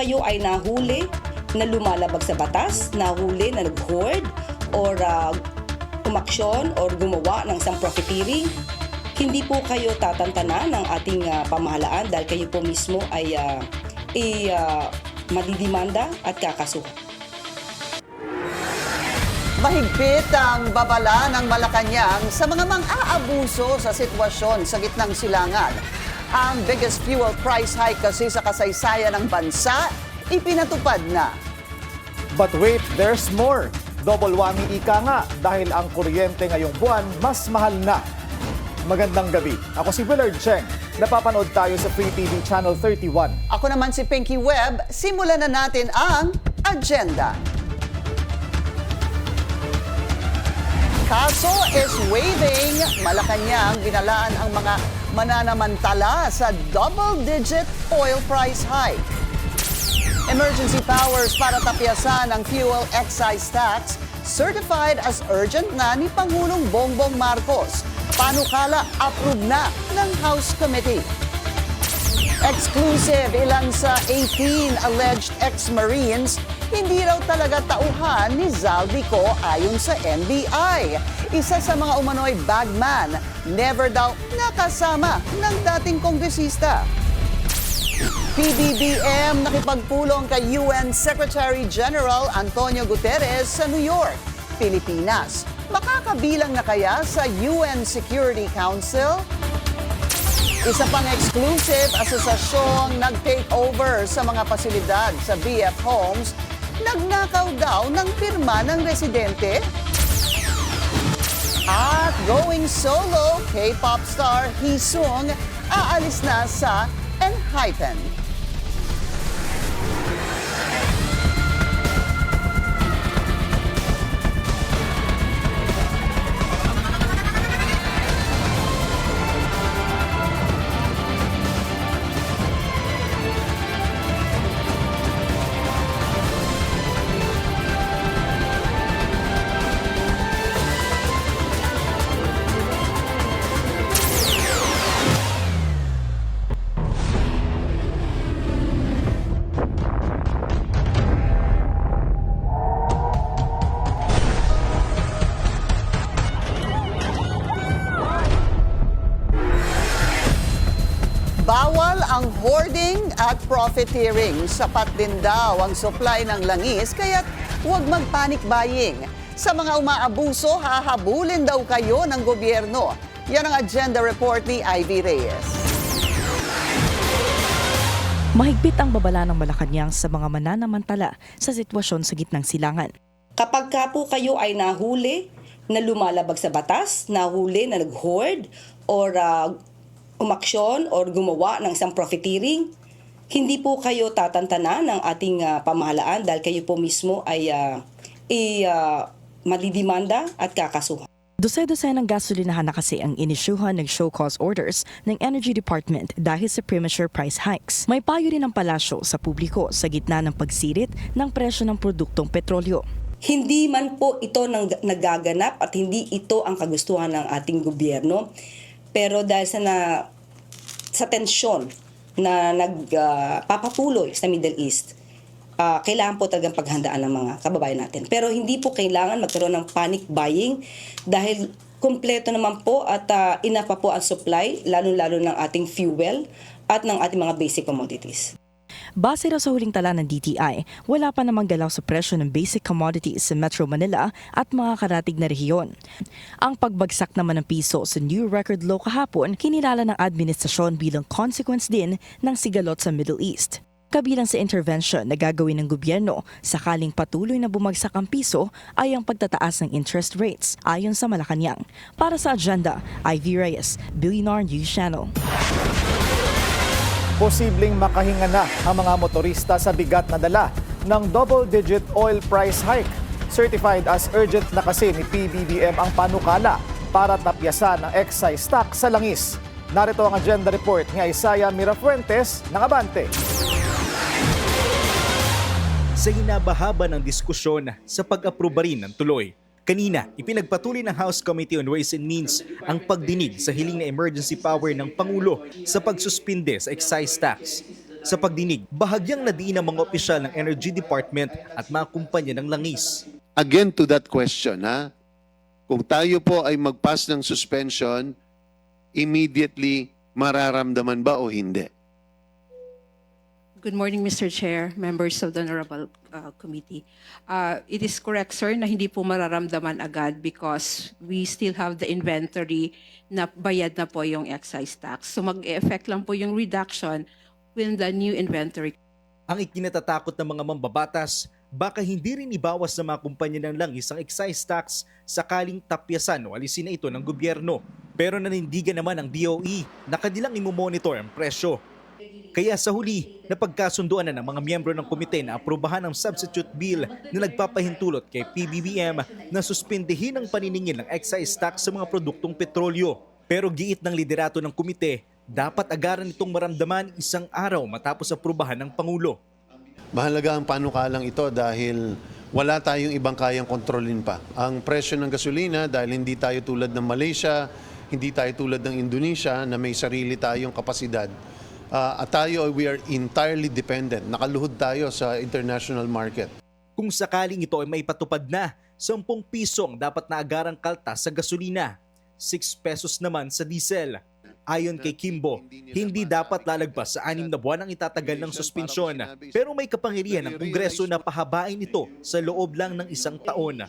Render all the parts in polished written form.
kayo ay nahuli na lumalabag sa batas, nahuli na nag-hoard or umaksyon or gumawa ng isang profiteering, hindi po kayo tatantanan ng ating pamahalaan dahil kayo po mismo ay madidimanda at kakasuhan. Mahigpit ang babala ng Malacanang sa mga mang-aabuso sa sitwasyon sa gitnang silangan. Ang biggest fuel price hike kasi sa kasaysayan ng bansa, ipinatupad na. But wait, there's more. Double whammy ika nga dahil ang kuryente ngayong buwan mas mahal na. Magandang gabi. Ako si Willard Cheng. Napapanood tayo sa Free TV Channel 31. Ako naman si Pinky Webb. Simulan na natin ang agenda. Kaso is waving. Malacanang binalaan ang mga mananamantala sa double-digit oil price hike. Emergency powers para tapyasan ang fuel excise tax, certified as urgent na ni Pangulong Bongbong Marcos. Panukala, approve na ng House Committee. Exclusive, ilan sa 18 alleged ex-Marines hindi raw talaga tauhan ni Zaldico ayon sa NBI. Isa sa mga umano'y bagman, never daw nakasama ng dating kongresista. PBBM nakipagpulong kay UN Secretary General Antonio Guterres sa New York, Pilipinas. Makakabilang na kaya sa UN Security Council? Isa pang exclusive, asosasyong nag-take over sa mga pasilidad sa BF Homes, nagnakaw daw ng pirma ng residente. At going solo, K-pop star Heesung aalis na sa Enhypen. Bawal ang hoarding at profiteering. Sapat din daw ang supply ng langis, kaya't huwag mag-panic buying. Sa mga umaabuso, hahabulin daw kayo ng gobyerno. Yan ang agenda report ni Ivy Reyes. Mahigpit ang babala ng Malacanang sa mga mananamantala sa sitwasyon sa gitnang silangan. Kapag ka po kayo ay nahuli na lumalabag sa batas, nahuli na nag-hoard or umaksyon or gumawa ng isang profiteering, hindi po kayo tatantanan ng ating pamahalaan dahil kayo po mismo ay madidimanda at kakasuhan. Dose-dose ng gasolinahan na kasi ang inisyuhan ng show cause orders ng Energy Department dahil sa premature price hikes. May payo rin ang palasyo sa publiko sa gitna ng pagsirit ng presyo ng produktong petrolyo. Hindi man po ito nagaganap at hindi ito ang kagustuhan ng ating gobyerno. Pero dahil sa tensyon na nagpapatuloy sa Middle East, kailangan po talagang paghandaan ng mga kababayan natin. Pero hindi po kailangan magkaroon ng panic buying dahil kumpleto naman po at enough pa po ang supply, lalo-lalo ng ating fuel at ng ating mga basic commodities. Base raw sa huling tala ng DTI, wala pa namang galaw sa presyo ng basic commodities sa Metro Manila at mga karatig na rehiyon. Ang pagbagsak naman ng piso sa new record low kahapon, kinilala ng administrasyon bilang consequence din ng sigalot sa Middle East. Kabilang sa intervention na gagawin ng gobyerno sakaling patuloy na bumagsak ang piso ay ang pagtataas ng interest rates ayon sa Malacanang. Para sa agenda, Ivy Reyes, Billionaire News Channel. Posibleng makahinga na ang mga motorista sa bigat na dala ng double-digit oil price hike. Certified as urgent na kasi ni PBBM ang panukala para tapyasan ang excise tax sa langis. Narito ang agenda report ni Isaiah Mirafuentes ng Abante. Sa hinabahaba ng diskusyon sa pag-aproba rin ng tuloy, kanina, ipinagpatuloy ng House Committee on Ways and Means ang pagdinig sa hiling na emergency power ng Pangulo sa pagsuspinde sa excise tax. Sa pagdinig, bahagyang nadiin ng mga opisyal ng Energy Department at mga kumpanya ng langis. Again to that question, kung tayo po ay mag-pass ng suspension, immediately mararamdaman ba o hindi? Good morning, Mr. Chair, members of the Honorable Committee. It is correct, sir, na hindi po mararamdaman agad because we still have the inventory na bayad na po yung excise tax. So mag-e-effect lang po yung reduction when the new inventory. Ang ikinatatakot ng mga mambabatas, baka hindi rin ibawas ng mga kumpanya ng langis ang excise tax sakaling tapyasan o alisin na ito ng gobyerno. Pero nanindigan naman ang DOE na kanilang imomonitor ang presyo. Kaya sa huli, napagkasunduan na ng mga miyembro ng komite na aprubahan ang substitute bill na nagpapahintulot kay PBBM na suspindihin ang paniningil ng excise tax sa mga produktong petrolyo. Pero giit ng liderato ng komite, dapat agaran itong maramdaman isang araw matapos aprubahan ng Pangulo. Mahalaga ang panukalang ito dahil wala tayong ibang kayang kontrolin pa. Ang presyo ng gasolina dahil hindi tayo tulad ng Malaysia, hindi tayo tulad ng Indonesia na may sarili tayong kapasidad. At tayo, we are entirely dependent. Nakaluhod tayo sa international market. Kung sakaling ito ay may patupad na, 10 piso ang dapat na agarang kaltas sa gasolina, 6 pesos naman sa diesel. Ayon kay Kimbo, hindi dapat lalagpas sa 6 na buwan ang itatagal ng suspensyon. Pero may kapangyarihan ng Kongreso na pahabain ito sa loob lang ng 1 taon.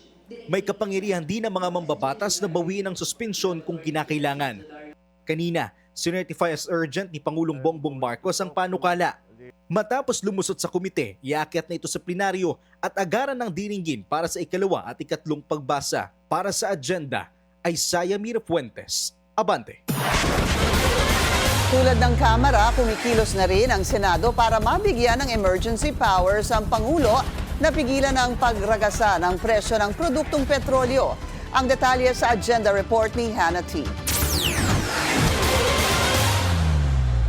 May kapangyarihan din ng mga mambabatas na bawiin ang suspensyon kung kinakailangan. Kanina, sinertify as urgent ni Pangulong Bongbong Marcos ang panukala. Matapos lumusot sa komite, iakyat na ito sa plenaryo at agaran ng diringgin para sa ikalawa at ikatlong pagbasa. Para sa agenda ay Saya Mira Fuentes. Abante. Tulad ng Kamara, kumikilos na rin ang Senado para mabigyan ng emergency powers ang Pangulo na pigilan ang pagragasa ng presyo ng produktong petrolyo. Ang detalye sa agenda report ni Hannah T.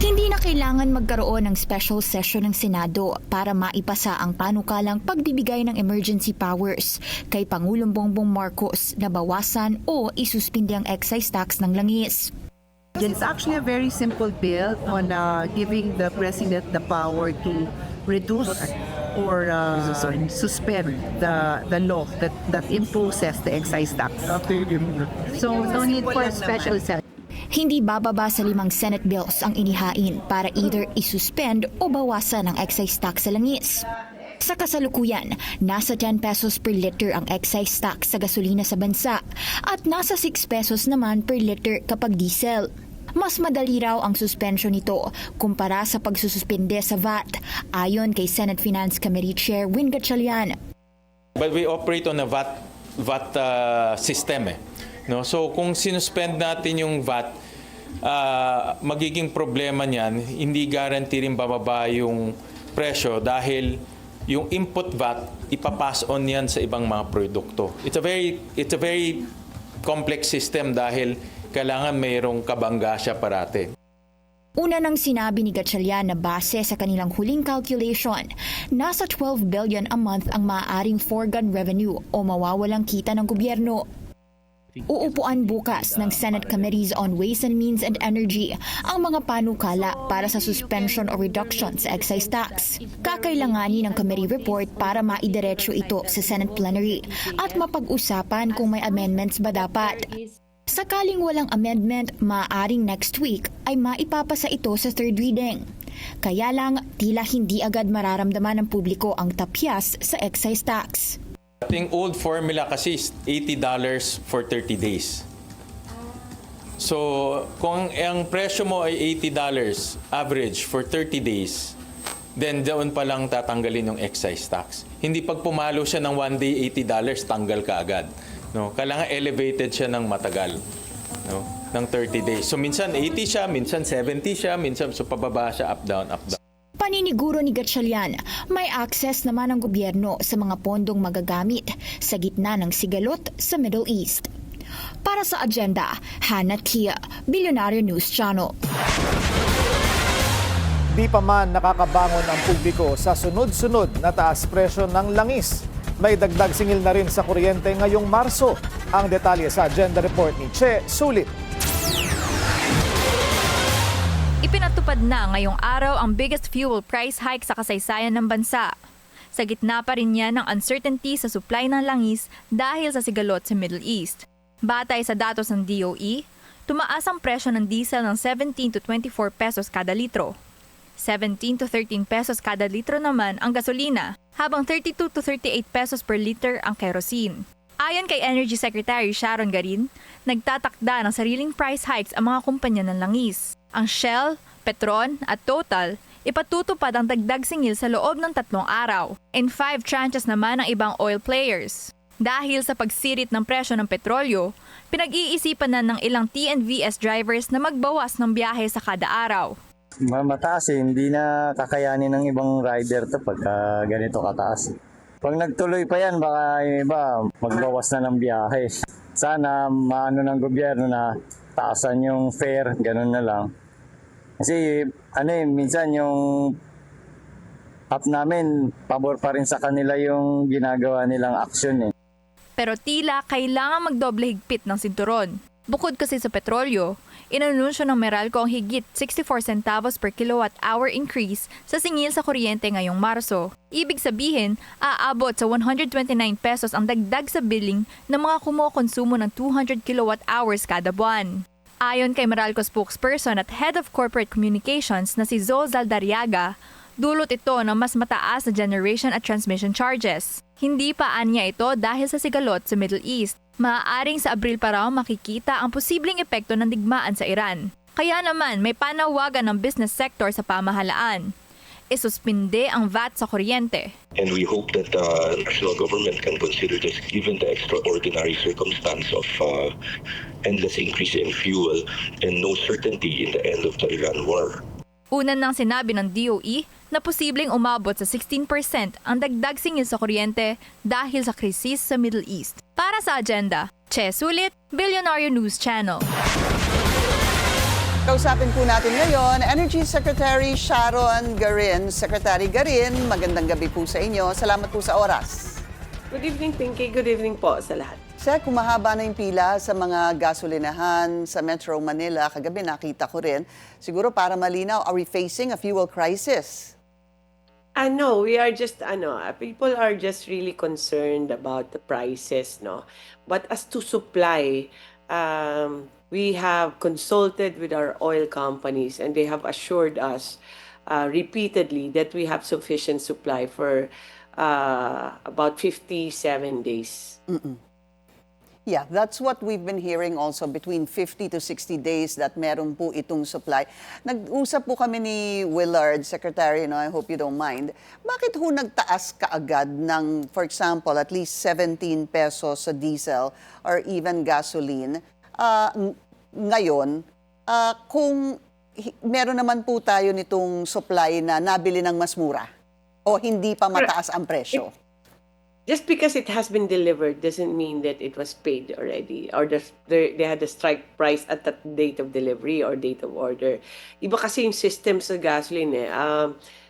Hindi na kailangan magkaroon ng special session ng Senado para maipasa ang panukalang pagbibigay ng emergency powers kay Pangulong Bongbong Marcos na bawasan o isuspindi ang excise tax ng langis. It's actually a very simple bill on giving the president the power to reduce or suspend the law that imposes the excise tax. So no need for a special session. Hindi bababa sa 5 Senate bills ang inihain para either isuspend o bawasan ang excise tax sa langis. Sa kasalukuyan, nasa 10 pesos per liter ang excise tax sa gasolina sa bansa at nasa 6 pesos naman per liter kapag diesel. Mas madali raw ang suspension nito kumpara sa pagsususpende sa VAT, ayon kay Senate Finance Committee Chair Win Gatchalian. But we operate on a VAT system. No? So kung sinuspend natin yung VAT, magiging problema niyan, hindi guarantee rin bababa yung presyo dahil yung input VAT, ipapass on yan sa ibang mga produkto. It's a very complex system dahil kailangan mayroong kabangga siya parate. Una nang sinabi ni Gatchalian na base sa kanilang huling calculation, nasa 12 billion a month ang maaaring foregone revenue o mawawalang kita ng gobyerno. Uupuan bukas ng Senate Committees on Ways and Means and Energy ang mga panukala para sa suspension o reduction sa excise tax. Kakailanganin ng committee report para maidiretso ito sa Senate plenary at mapag-usapan kung may amendments ba dapat. Sakaling walang amendment, maaaring next week ay maipapasa ito sa third reading. Kaya lang, tila hindi agad mararamdaman ng publiko ang tapyas sa excise tax. Ating old formula kasi is $80 for 30 days. So, kung ang presyo mo ay $80 average for 30 days, then doon pa lang tatanggalin yung excise tax. Hindi pag pumalo siya ng one day $80, tanggal ka agad. No? Kailangan elevated siya ng matagal. No? Ng 30 days. So, minsan 80 siya, minsan 70 siya, minsan so pababa siya, up, down, up, down. Paniniguro ni Gatchalian, may access naman ang gobyerno sa mga pondong magagamit sa gitna ng sigalot sa Middle East. Para sa agenda, Hannah Tia, Billionaire News Channel. Di pa man nakakabangon ang publiko sa sunod-sunod na taas presyo ng langis. May dagdag singil na rin sa kuryente ngayong Marso. Ang detalye sa agenda report ni Che Sulit. Ipinatupad natupad na ngayong araw ang biggest fuel price hike sa kasaysayan ng bansa. Sa gitna pa rin yan ng uncertainty sa supply ng langis dahil sa sigalot sa Middle East. Batay sa datos ng DOE, tumaas ang presyo ng diesel ng 17 to 24 pesos kada litro. 17 to 13 pesos kada litro naman ang gasolina, habang 32 to 38 pesos per liter ang kerosene. Ayon kay Energy Secretary Sharon Garin, nagtatakda ng sariling price hikes ang mga kumpanya ng langis. Ang Shell, Petron at Total, ipatutupad ang dagdag singil sa loob ng 3 araw. In 5 tranches naman ang ibang oil players. Dahil sa pagsirit ng presyo ng petrolyo, pinag-iisipan na ng ilang TNVS drivers na magbawas ng biyahe sa kada araw. Mataas hindi na kakayanin ng ibang rider to pagka ganito kataas. Pag nagtuloy pa yan, baka yung iba magbawas na ng biyahe. Sana maano ng gobyerno na taasan yung fare, ganun na lang. Kasi minsan yung app namin, pabor pa rin sa kanila yung ginagawa nilang aksyon . Pero tila kailangan magdoble higpit ng sinturon. Bukod kasi sa petrolyo, inanunsyo ng Meralco ang higit 64 centavos per kilowatt-hour increase sa singil sa kuryente ngayong Marso. Ibig sabihin, aabot sa 129 pesos ang dagdag sa billing ng mga kumukonsumo ng 200 kilowatt-hours kada buwan. Ayon kay Meralco spokesperson at Head of Corporate Communications na si Zoe Zaldariaga, dulot ito ng mas mataas na generation at transmission charges. Hindi pa anya ito dahil sa sigalot sa Middle East. Maaaring sa Abril pa raw makikita ang posibleng epekto ng digmaan sa Iran. Kaya naman may panawagan ng business sector sa pamahalaan. Isuspinde ang VAT sa kuryente. And we hope that the national government can consider this given the extraordinary circumstance of endless increase in fuel and no certainty in the end of the Iran war. Unan nang sinabi ng DOE na posibleng umabot sa 16% ang dagdag singil sa kuryente dahil sa krisis sa Middle East. Para sa agenda, Che Sulit, Billionaire News Channel. Kausapin po natin ngayon, Energy Secretary Sharon Garin. Secretary Garin, magandang gabi po sa inyo. Salamat po sa oras. Good evening, Pinky. Good evening po sa lahat. Sir, kumahaba na yung pila sa mga gasolinahan sa Metro Manila. Kagabi nakita ko rin. Siguro para malinaw, are we facing a fuel crisis? No, we are just, people are just really concerned about the prices, no? But as to supply, we have consulted with our oil companies and they have assured us repeatedly that we have sufficient supply for about 57 days. Yeah, that's what we've been hearing also, between 50 to 60 days that meron po itong supply. Nag-usap po kami ni Willard, Secretary, I hope you don't mind. Bakit ho nagtaas kaagad ng, for example, at least 17 pesos sa diesel or even gasoline ngayon, kung meron naman po tayo nitong supply na nabili ng mas mura o hindi pa mataas ang presyo? Just because it has been delivered doesn't mean that it was paid already or they had the strike price at that date of delivery or date of order. Iba kasi yung system sa gasoline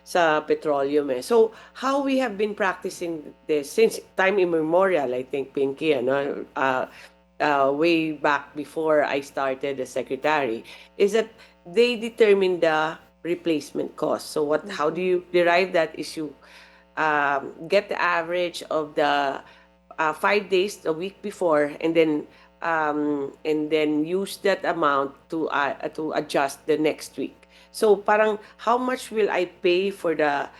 sa petroleum . So how we have been practicing this since time immemorial, I think, Pinky, way back before I started as secretary, is that they determine the replacement cost. So how do you derive that issue? Get the average of the 5 days a week before, and then use that amount to adjust the next week. So parang how much will I pay for the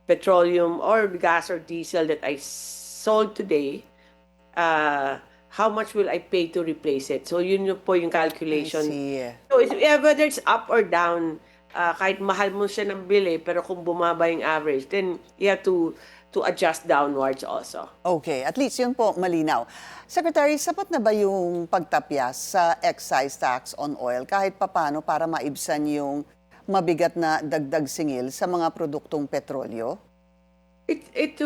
petroleum or gas or diesel that I sold today? How much will I pay to replace it? So yun po yung calculation. So whether it's up or down, kahit mahal mo siya ng bili, pero kung bumaba yung average, then you have to adjust downwards also. Okay, at least yun po malinaw. Secretary, sapat na ba yung pagtapyas sa excise tax on oil kahit papano para maibsan yung mabigat na dagdag singil sa mga produktong petrolyo? It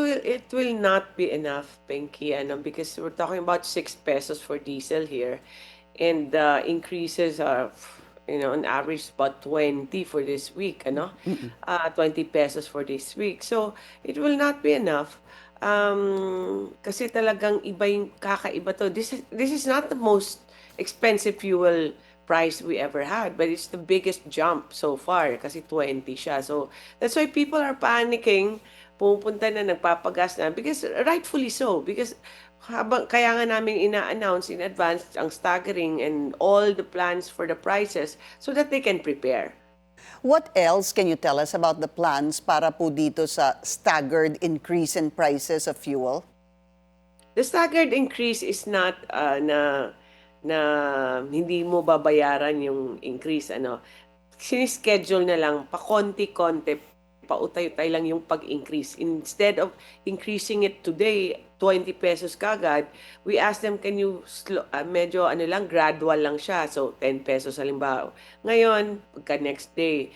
will not be enough, Pinky, because we're talking about 6 pesos for diesel here, and the increases are on average about 20 for this week, 20 pesos for this week. So it will not be enough. Kasi talagang iba yung kakaiba to. This is not the most expensive fuel price we ever had. But it's the biggest jump so far kasi 20 siya. So that's why people are panicking, pumupunta na, nagpapagas na, because rightfully so, because kaya nga namin ina-announce in advance ang staggering and all the plans for the prices so that they can prepare. What else can you tell us about the plans para po dito sa staggered increase in prices of fuel? The staggered increase is not na hindi mo babayaran yung increase. Sinischedule na lang, pakonti-konti, pautay-utay lang yung pag-increase. Instead of increasing it today, 20 pesos kagad, we ask them, can you medyo gradual lang siya. So, 10 pesos halimbawa. Ngayon, pagka next day,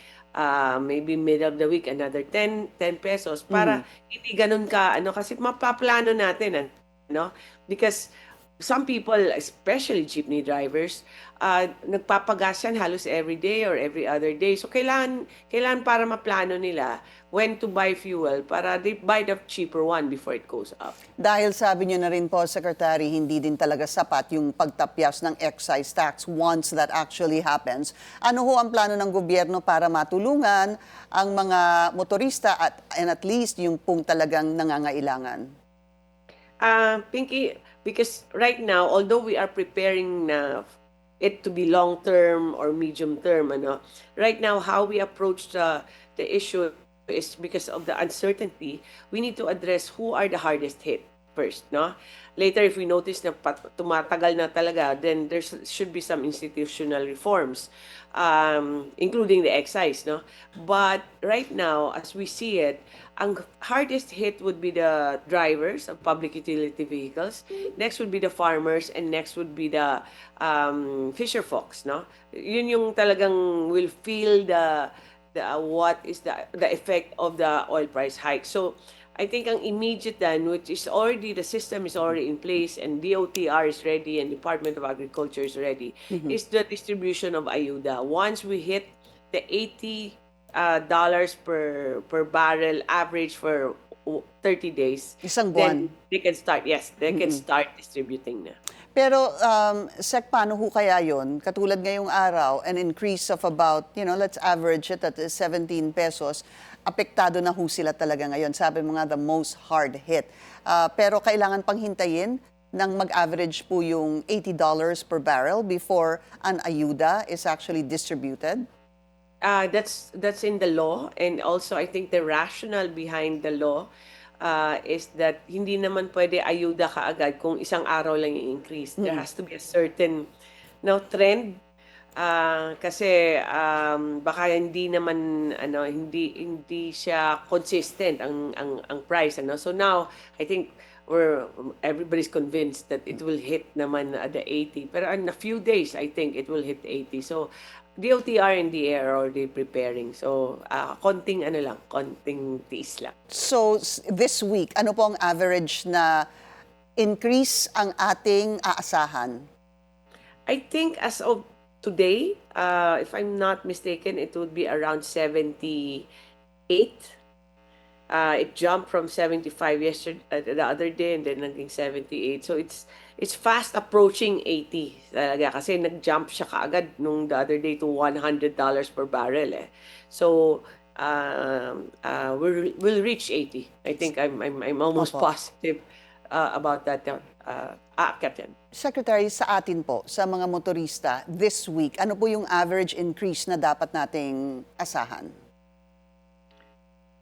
maybe middle of the week, another 10 pesos para hindi ganun ka, kasi mapaplano natin, because some people, especially jeepney drivers, nagpapagas yan halos every day or every other day. So, kailangan para maplano nila when to buy fuel para they buy the cheaper one before it goes up. Dahil sabi niyo na rin po, Secretary, hindi din talaga sapat yung pagtapyas ng excise tax once that actually happens. Ano ho ang plano ng gobyerno para matulungan ang mga motorista and at least yung pong talagang nangangailangan? Pinky, because right now, although we are preparing it to be long-term or medium-term, right now how we approach the issue is because of the uncertainty, we need to address who are the hardest hit first, Later, if we notice na tumatagal na talaga, then there should be some institutional reforms, including the excise, But right now, as we see it, ang hardest hit would be the drivers of public utility vehicles. Next would be the farmers, and next would be the fisher folks, Yun yung talagang will feel what is the effect of the oil price hike. So I think ang immediate then, which is already, the system is already in place and DOTR is ready and Department of Agriculture is ready, is the distribution of ayuda. Once we hit the $80 per barrel average for 30 days, Isang then buwan. they can start, they can start distributing na. Pero, Sec, paano ho kaya yun? Katulad ngayong araw, an increase of about, let's average it at 17 pesos, apektado na ho sila talaga ngayon. Sabi mo nga, the most hard hit. Pero kailangan pang hintayin nang mag-average po yung $80 per barrel before an ayuda is actually distributed? That's in the law, and also I think the rationale behind the law is that hindi naman pwede ayuda kaagad kung isang araw lang yung increase. There has to be a certain trend, kasi baka hindi naman hindi siya consistent ang price, So now I think everybody's convinced that it will hit naman the 80, pero in a few days I think it will hit 80. So DOTR and the air are already preparing. So, konting tiis lang. So, this week, ano po ang average na increase ang ating aasahan? I think as of today, if I'm not mistaken, it would be around 78. It jumped from 75 the other day and then naging 78. So it's fast approaching 80 talaga kasi nag-jump siya kaagad nung the other day to $100 per barrel. So we'll reach 80. I think I'm almost positive about that. Captain. Secretary, sa atin po, sa mga motorista, this week, ano po yung average increase na dapat nating asahan?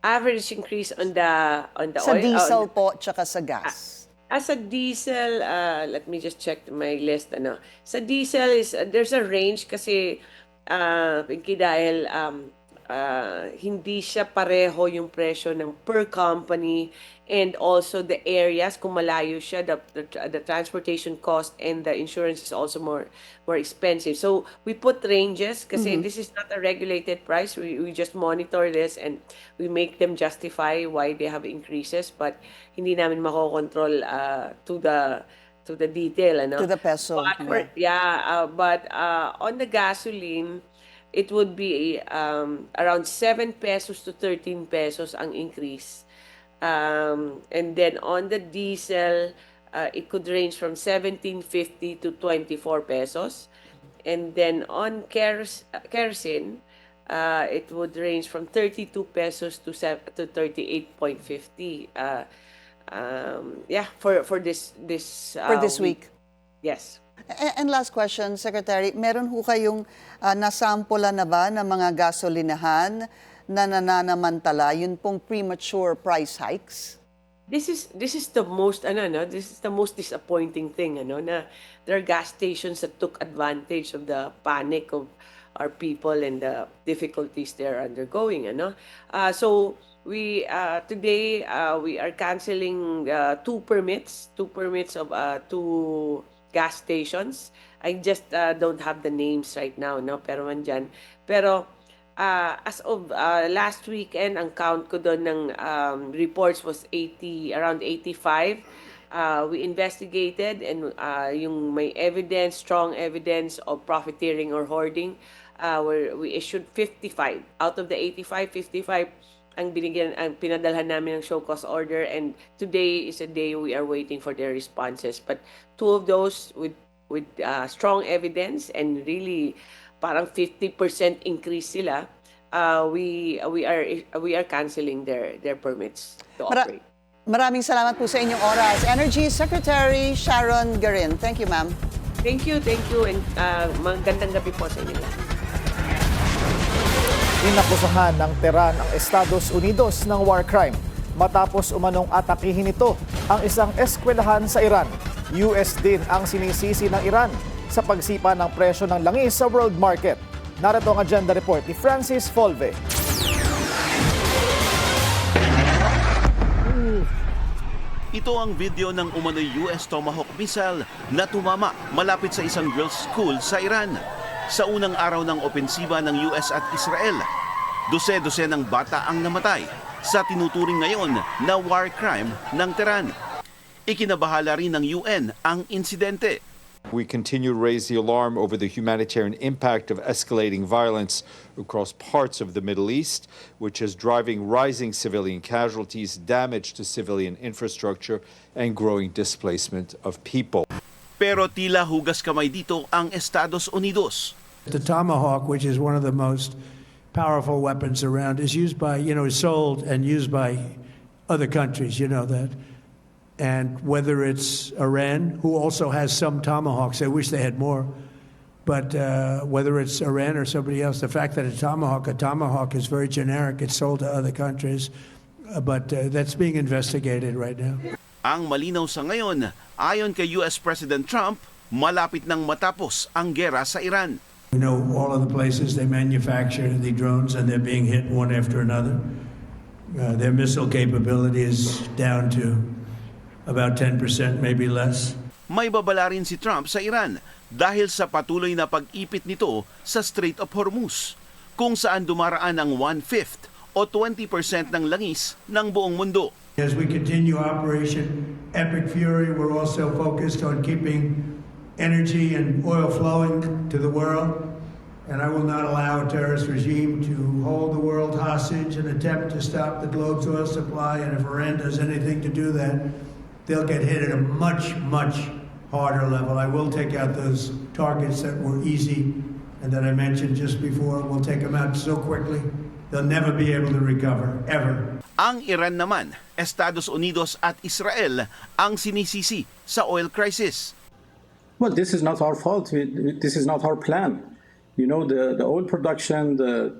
Average increase on the sa oil? diesel po, tsaka sa gas. As a diesel, let me just check my list. Sa diesel, there's a range kasi dahil hindi siya pareho yung presyo ng per company and also the areas, kung malayo siya, the transportation cost and the insurance is also more expensive. So we put ranges kasi this is not a regulated price. We just monitor this and we make them justify why they have increases, but hindi namin makokontrol to the detail. To the peso. But on the gasoline, it would be around 7 pesos to 13 pesos ang increase. And then on the diesel, it could range from 17.50 to 24 pesos. And then on kerosene, it would range from 32 pesos to 38.50. For this week. Yes. And last question, Secretary, meron ho kayong nasampulan na ba ng mga gasolinahan na nananamantala yun pong premature price hikes? This is the most disappointing thing na there are gas stations that took advantage of the panic of our people and the difficulties they're undergoing. So we today we are canceling two permits of two gas stations. I just don't have the names right now, pero mandyan. Pero as of last weekend, ang count ko doon ng reports was around 85. We investigated and yung may evidence, strong evidence of profiteering or hoarding, we issued 55. Out of the 85, 55 ang pinadalhan namin ng show cause order, and today is a day we are waiting for their responses. But two of those with strong evidence and really parang 50% increase sila, we are canceling their permits to operate. Maraming salamat po sa inyong oras. Energy Secretary Sharon Garin. Thank you, ma'am. Thank you, and magandang gabi po sa inyo lahat. Inakusahan ng Tehran ang Estados Unidos ng war crime matapos umanong atakihin ito ang isang eskwelahan sa Iran. US din ang sinisisi ng Iran sa pagsipa ng presyo ng langis sa world market. Narito ang agenda report ni Francis Folve. Ito ang video ng umano'y US Tomahawk missile na tumama malapit sa isang girls' school sa Iran. Sa unang araw ng opensiba ng US at Israel, dose-dose ng bata ang namatay sa tinuturing ngayon na war crime ng Tehran. Ikinabahala rin ng UN ang insidente. We continue to raise the alarm over the humanitarian impact of escalating violence across parts of the Middle East, which is driving rising civilian casualties, damage to civilian infrastructure, and growing displacement of people. Pero tila hugas kamay dito ang Estados Unidos. The Tomahawk, which is one of the most powerful weapons around, is used by, sold and used by other countries, that. And whether it's Iran, who also has some Tomahawks, I wish they had more, but whether it's Iran or somebody else, the fact that a Tomahawk is very generic, it's sold to other countries, but that's being investigated right now. Ang malinaw sa ngayon, ayon kay US President Trump, malapit nang matapos ang gera sa Iran. We know all of the places they manufacture the drones and they're being hit one after another. Their missile capability is down to about 10%, maybe less. May babala rin si Trump sa Iran dahil sa patuloy na pag-ipit nito sa Strait of Hormuz, kung saan dumaraan ang 1/5 o 20% ng langis ng buong mundo. As we continue Operation Epic Fury, we're also focused on keeping energy and oil flowing to the world. And I will not allow a terrorist regime to hold the world hostage and attempt to stop the globe's oil supply. And if Iran does anything to do that, they'll get hit at a much, much harder level. I will take out those targets that were easy and that I mentioned just before. We'll take them out so quickly, they'll never be able to recover, ever. Ang Iran naman, Estados Unidos at Israel ang sinisisi sa oil crisis. Well, this is not our fault. This is not our plan. The oil production, the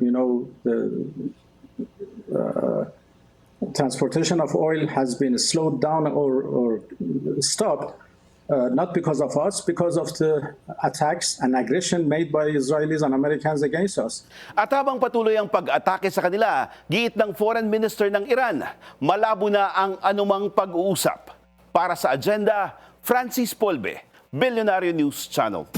transportation of oil has been slowed down or stopped, not because of us, because of the attacks and aggression made by Israelis and Americans against us. At habang patuloy ang pag-atake sa kanila, giit ng Foreign Minister ng Iran, malabo na ang anumang pag-uusap. Para sa agenda, Francis Polbe, Billionaire News Channel.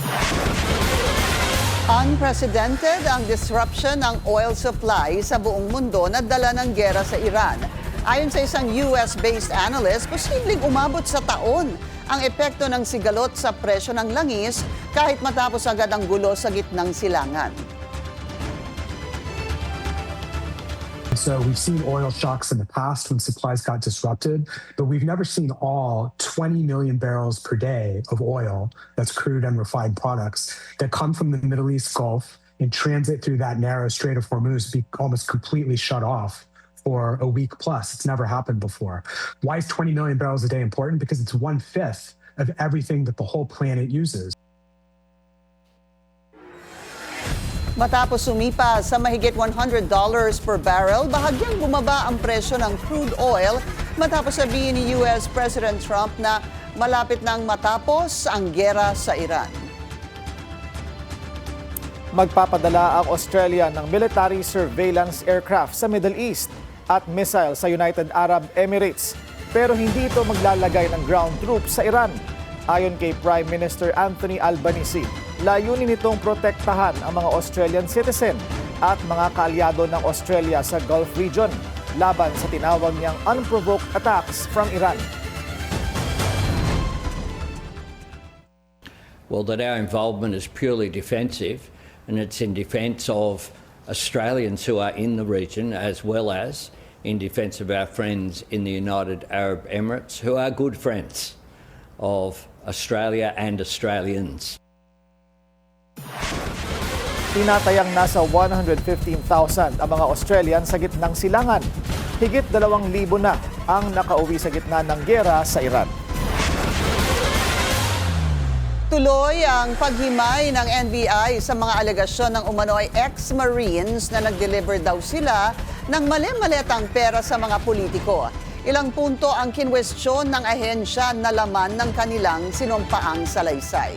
Unprecedented ang disruption ng oil supply sa buong mundo na dala ng gera sa Iran. Ayon sa isang US-based analyst, posibleng umabot sa taon ang epekto ng sigalot sa presyo ng langis kahit matapos agad ang gulo sa gitnang silangan. So we've seen oil shocks in the past when supplies got disrupted, but we've never seen all 20 million barrels per day of oil, that's crude and refined products, that come from the Middle East Gulf and transit through that narrow Strait of Hormuz be almost completely shut off for a week plus. It's never happened before. Why is 20 million barrels a day important? Because it's 1/5 of everything that the whole planet uses. Matapos sumipa sa mahigit $100 per barrel, bahagyang bumaba ang presyo ng crude oil matapos sabihin ni US President Trump na malapit nang matapos ang giyera sa Iran. Magpapadala ang Australia ng military surveillance aircraft sa Middle East at missile sa United Arab Emirates. Pero hindi ito maglalagay ng ground troops sa Iran. Ayon kay Prime Minister Anthony Albanese, layunin nitong protektahan ang mga Australian citizen at mga kaalyado ng Australia sa Gulf region laban sa tinawag niyang unprovoked attacks from Iran. Well, that our involvement is purely defensive, and it's in defence of Australians who are in the region, as well as in defence of our friends in the United Arab Emirates, who are good friends of Australia and Australians. Tinatayang nasa 115,000 ang mga Australian sa gitnang silangan. Higit 2,000 na ang nakauwi sa gitna ng giyera sa Iran. Tuloy ang paghimay ng NBI sa mga alegasyon ng umano'y ex-Marines na nag-deliver daw sila ng mali-maletang pera sa mga politiko. Ilang punto ang kinwestiyon ng ahensya na laman ng kanilang sinumpaang salaysay.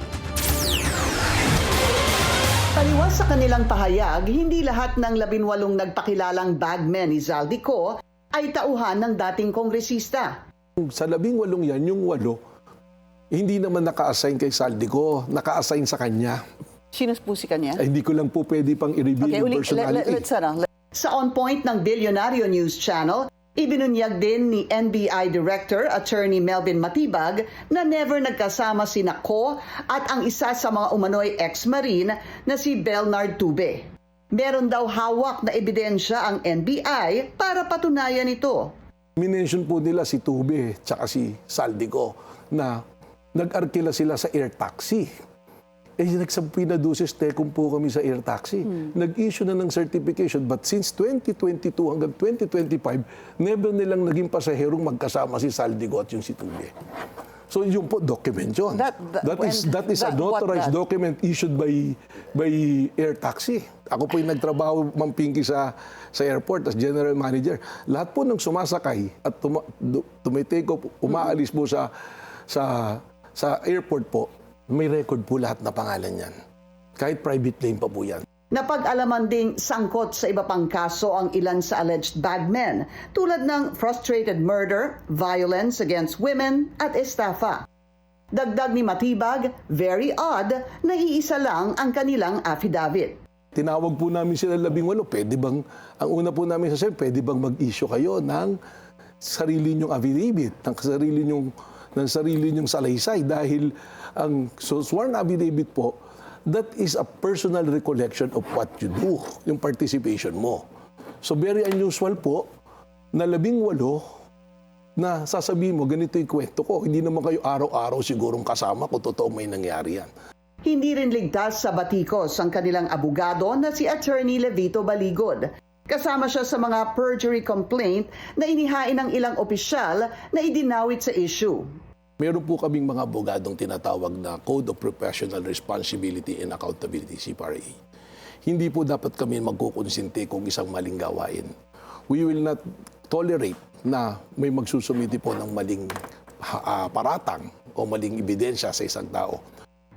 Taliwas sa kanilang pahayag, hindi lahat ng 18 nagpakilalang bagmen ni Zaldico ay tauhan ng dating kongresista. Sa 18 yan, yung 8, hindi naman naka-assign kay Zaldico, naka-assign sa kanya. Sino po si kanya? Ay, hindi ko lang po pwede pang i-reveal yung personality. Sa On Point ng Bilyonaryo News Channel, ibinunyag din ni NBI Director Attorney Melvin Matibag na never nagkasama si Ko at ang isa sa mga umano'y ex-marine na si Belnard Tube. Meron daw hawak na ebidensya ang NBI para patunayan ito. Minention po nila si Tube tsaka si Zaldico na nag-arkila sila sa air taxi. Nagsampinadusis tekum po kami sa air taxi. Nag-issue na ng certification, but since 2022 hanggang 2025, never nilang naging pasaherong magkasama si Zaldico at yung si Tube. So yun po, document yun. That is a notarized document issued by air taxi. Ako po yung nagtrabaho, Ma'am Pinky, sa airport as general manager. Lahat po ng sumasakay at tumitake off, umaalis po sa airport po, may record po lahat na pangalan yan. Kahit private plane pa po yan. Napag-alaman ding sangkot sa iba pang kaso ang ilan sa alleged bagmen tulad ng frustrated murder, violence against women at estafa. Dagdag ni Matibag, very odd na iisa lang ang kanilang affidavit. Tinawag po namin sila 18, pwede bang, ang una po namin sasabihin, pwede bang mag-issue kayo ng sarili nyong affidavit, ng sarili nyong salaysay dahil ang sworn affidavit po, that is a personal recollection of what you do, yung participation mo. So very unusual po na 18 na sasabihin mo, ganito yung kwento ko. Hindi naman kayo araw-araw sigurong kasama kung totoo may nangyari yan. Hindi rin ligtas sa batikos ang kanilang abogado na si Attorney Levito Baligod. Kasama siya sa mga perjury complaint na inihain ng ilang opisyal na idinawit sa issue. Meron po kaming mga abogadong tinatawag na Code of Professional Responsibility and Accountability, CPRA. Hindi po dapat kami magkukonsinti kung isang maling gawain. We will not tolerate na may magsusumiti po ng maling paratang o maling ebidensya sa isang tao.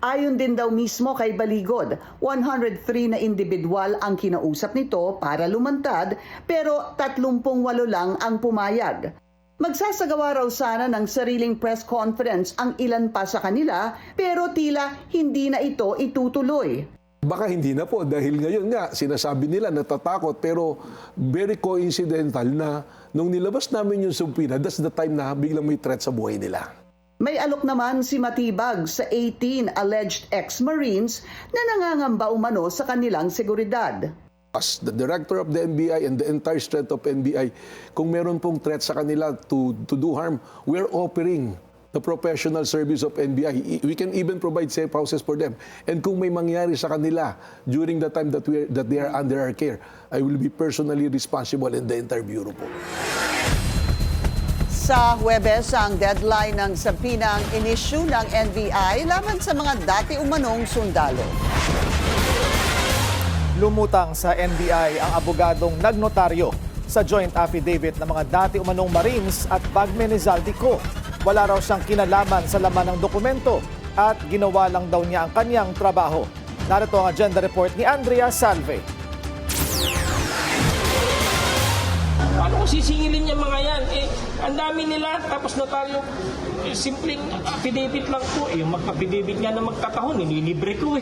Ayon din daw mismo kay Baligod, 103 na individual ang kinausap nito para lumantad pero 38 lang ang pumayag. Magsasagawa raw sana ng sariling press conference ang ilan pa sa kanila pero tila hindi na ito itutuloy. Baka hindi na po dahil ngayon nga sinasabi nila natatakot pero very coincidental na nung nilabas namin yung subpoena, that's the time na biglang may threat sa buhay nila. May alok naman si Matibag sa 18 alleged ex-Marines na nangangamba umano sa kanilang seguridad. As the director of the NBI and the entire strength of NBI, kung meron pong threat sa kanila to do harm, we're offering the professional service of NBI. We can even provide safe houses for them. And kung may mangyari sa kanila during the time that they are under our care, I will be personally responsible in the entire bureau po. Sa Huwebes, ang deadline ng sabinang inisyu ng NBI laban sa mga dati umanong sundalo. Lumutang sa NBI ang abogadong nagnotaryo sa joint affidavit ng mga dati umanong Marines at bagmen ni Zaldico. Wala raw siyang kinalaman sa laman ng dokumento at ginawa lang daw niya ang kanyang trabaho. Narito ang agenda report ni Andrea Salve. Paano kung sisingilin niya mga yan? Ang dami nila, tapos notaryo, simpleng affidavit lang po. Yung mag-affidavit nga na magkatahon, nililibre ko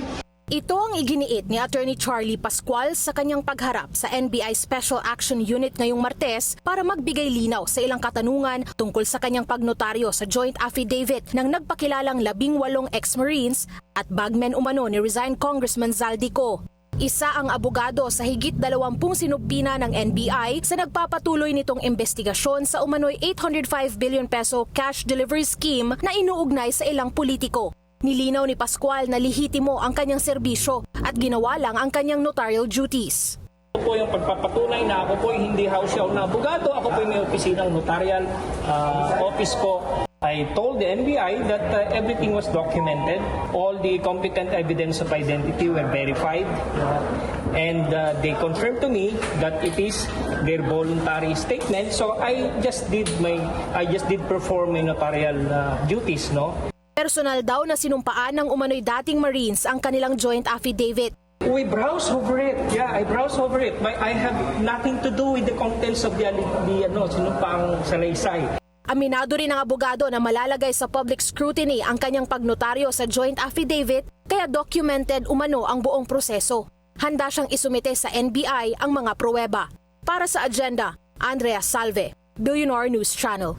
Ito ang iginiit ni Attorney Charlie Pascual sa kanyang pagharap sa NBI Special Action Unit ngayong Martes para magbigay linaw sa ilang katanungan tungkol sa kanyang pagnotaryo sa joint affidavit ng nagpakilalang 18 ex-Marines at bagmen umano ni resigned Congressman Zaldico. Isa ang abogado sa higit 20 sinupina ng NBI sa nagpapatuloy nitong investigasyon sa umano'y 805 billion peso cash delivery scheme na inuugnay sa ilang politiko. Nilinaw ni Pascual na lihitimo ang kanyang serbisyo at ginawa lang ang kanyang notarial duties. Ito po yung pagpapatunay na ako po hindi house yaw na abogado, ako po may opisinang notarial office ko. I told the NBI that everything was documented. All the competent evidence of identity were verified. And they confirmed to me that it is their voluntary statement. So I just did perform my notarial duties, no? Personal daw na sinumpaan ng umano'y dating Marines ang kanilang joint affidavit. We browse over it. Yeah, I browse over it. I have nothing to do with the contents of the sinumpaang salaysay. Aminado rin ang abogado na malalagay sa public scrutiny ang kanyang pagnotaryo sa joint affidavit kaya documented umano ang buong proseso. Handa siyang isumite sa NBI ang mga pruweba. Para sa agenda, Andrea Salve, Billionaire News Channel.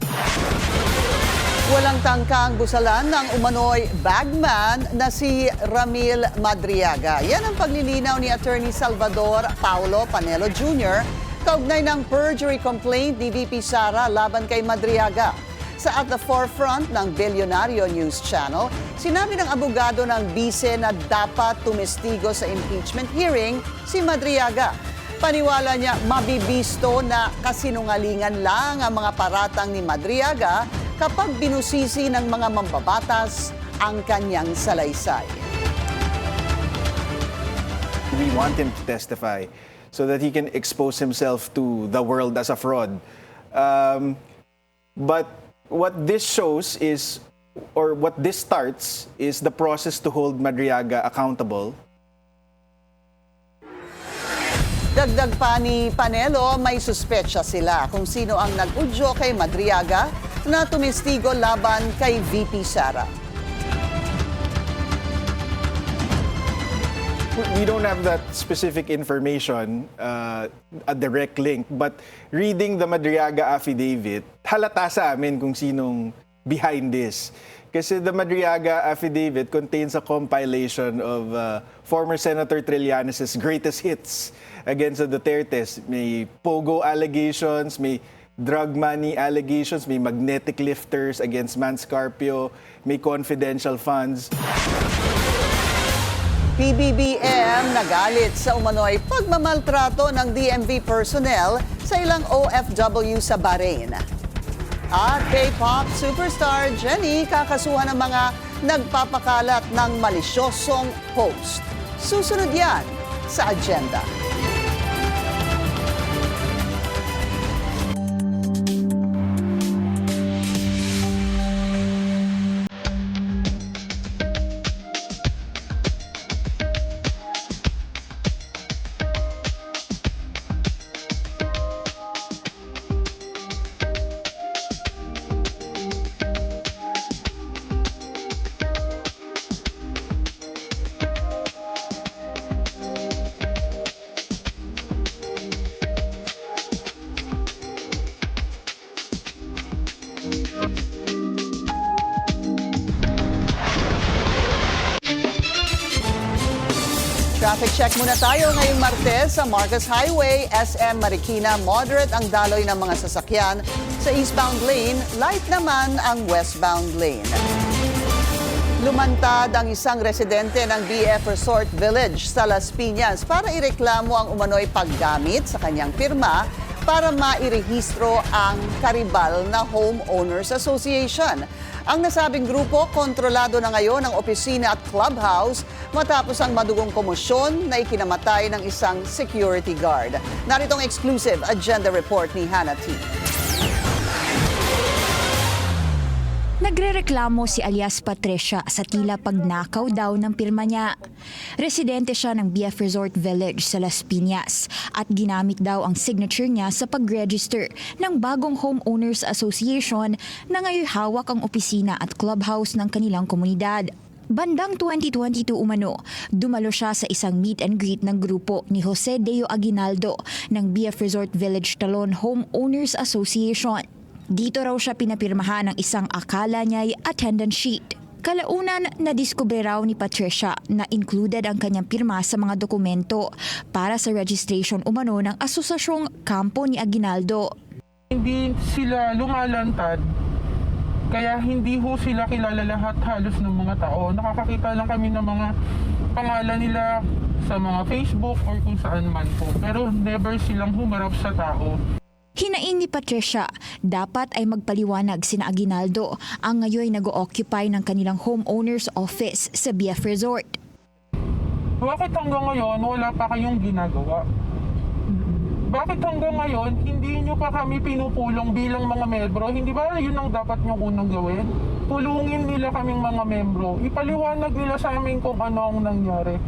Walang tangkang busalan ng umano'y bagman na si Ramil Madriaga. Yan ang paglilinaw ni Attorney Salvador Paulo Panelo Jr. kaugnay ng perjury complaint ni VP Sara laban kay Madriaga. Sa At the Forefront ng Billionaire News Channel, sinabi ng abogado ng bise na dapat tumestigo sa impeachment hearing si Madriaga. Paniwala niya mabibisto na kasinungalingan lang ang mga paratang ni Madriaga kapag binusisi ng mga mambabatas ang kanyang salaysay. We want him to testify so that he can expose himself to the world as a fraud. But what this shows is, or what this starts, is the process to hold Madriaga accountable. Dagdag pa ni Panelo, may suspetsya sila kung sino ang nag-udyo kay Madriaga na tumestigo laban kay VP Sara. We don't have that specific information, a direct link, but reading the Madriaga affidavit, halata sa amin kung sinong behind this. Kasi the Madriaga affidavit contains a compilation of former Senator Trillanes' greatest hits against the Dutertes. May pogo allegations, may drug money allegations, may magnetic lifters against Manscarpio, may confidential funds. PBBM nagalit sa umano'y pagmamaltrato ng DMV personnel sa ilang OFW sa Bahrain. At K-pop superstar Jennie kakasuhan ng mga nagpapakalat ng malisyosong post. Susunod yan sa agenda. Traffic check muna tayo ngayong Martes sa Marcos Highway, SM Marikina. Moderate ang daloy ng mga sasakyan sa eastbound lane, light naman ang westbound lane. Lumantad ang isang residente ng BF Resort Village sa Las Piñas para ireklamo ang umano'y paggamit sa kanyang pirma para mairehistro ang karibal na Homeowners Association. Ang nasabing grupo, kontrolado na ngayon ang opisina at clubhouse matapos ang madugong komosyon na ikinamatay ng isang security guard. Narito ang exclusive agenda report ni Hannah T. Nagrereklamo si alias Patricia sa tila pagnakaw daw ng pirma niya. Residente siya ng BF Resort Village sa Las Piñas at ginamit daw ang signature niya sa pag-register ng bagong Homeowners Association na ngayon hawak ang opisina at clubhouse ng kanilang komunidad. Bandang 2022 umano, dumalo siya sa isang meet and greet ng grupo ni Jose Deo Aguinaldo ng BF Resort Village Talon Homeowners Association. Dito raw siya pinapirmahan ng isang akala niya'y attendance sheet. Kalaunan, nadiskubre raw ni Patricia na included ang kanyang pirma sa mga dokumento para sa registration umano ng asosasyong kampo ni Aguinaldo. Hindi sila lumalantad, kaya hindi ho sila kilala lahat halos ng mga tao. Nakakakita lang kami ng mga pangalan nila sa mga Facebook or kung saan man po. Pero never silang humarap sa tao. Hinaing ni Patricia, dapat ay magpaliwanag sina Aguinaldo ang ngayon nag-o-occupy ng kanilang homeowner's office sa BF Resort. Bakit hanggang ngayon wala pa kayong ginagawa? Bakit hanggang ngayon hindi nyo pa kami pinupulong bilang mga membro? Hindi ba yun ang dapat nyo unang gawin? Pulungin nila kaming mga membro. Ipaliwanag nila sa amin kung ano ang nangyari.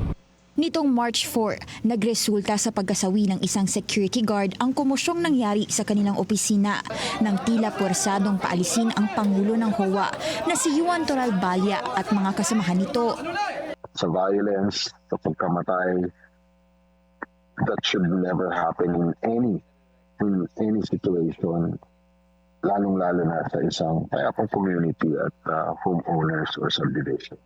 Nitong March 4, nagresulta sa pagkasawi ng isang security guard ang komosyong nangyari sa kanilang opisina nang tila puwersadong paalisin ang Pangulo ng HOA na si Juan Toral Balya at mga kasamahan nito. Sa violence, sa pagkamatay, that should never happen in any situation, lalong-lalo na sa isang payapang community at homeowners or subdivision.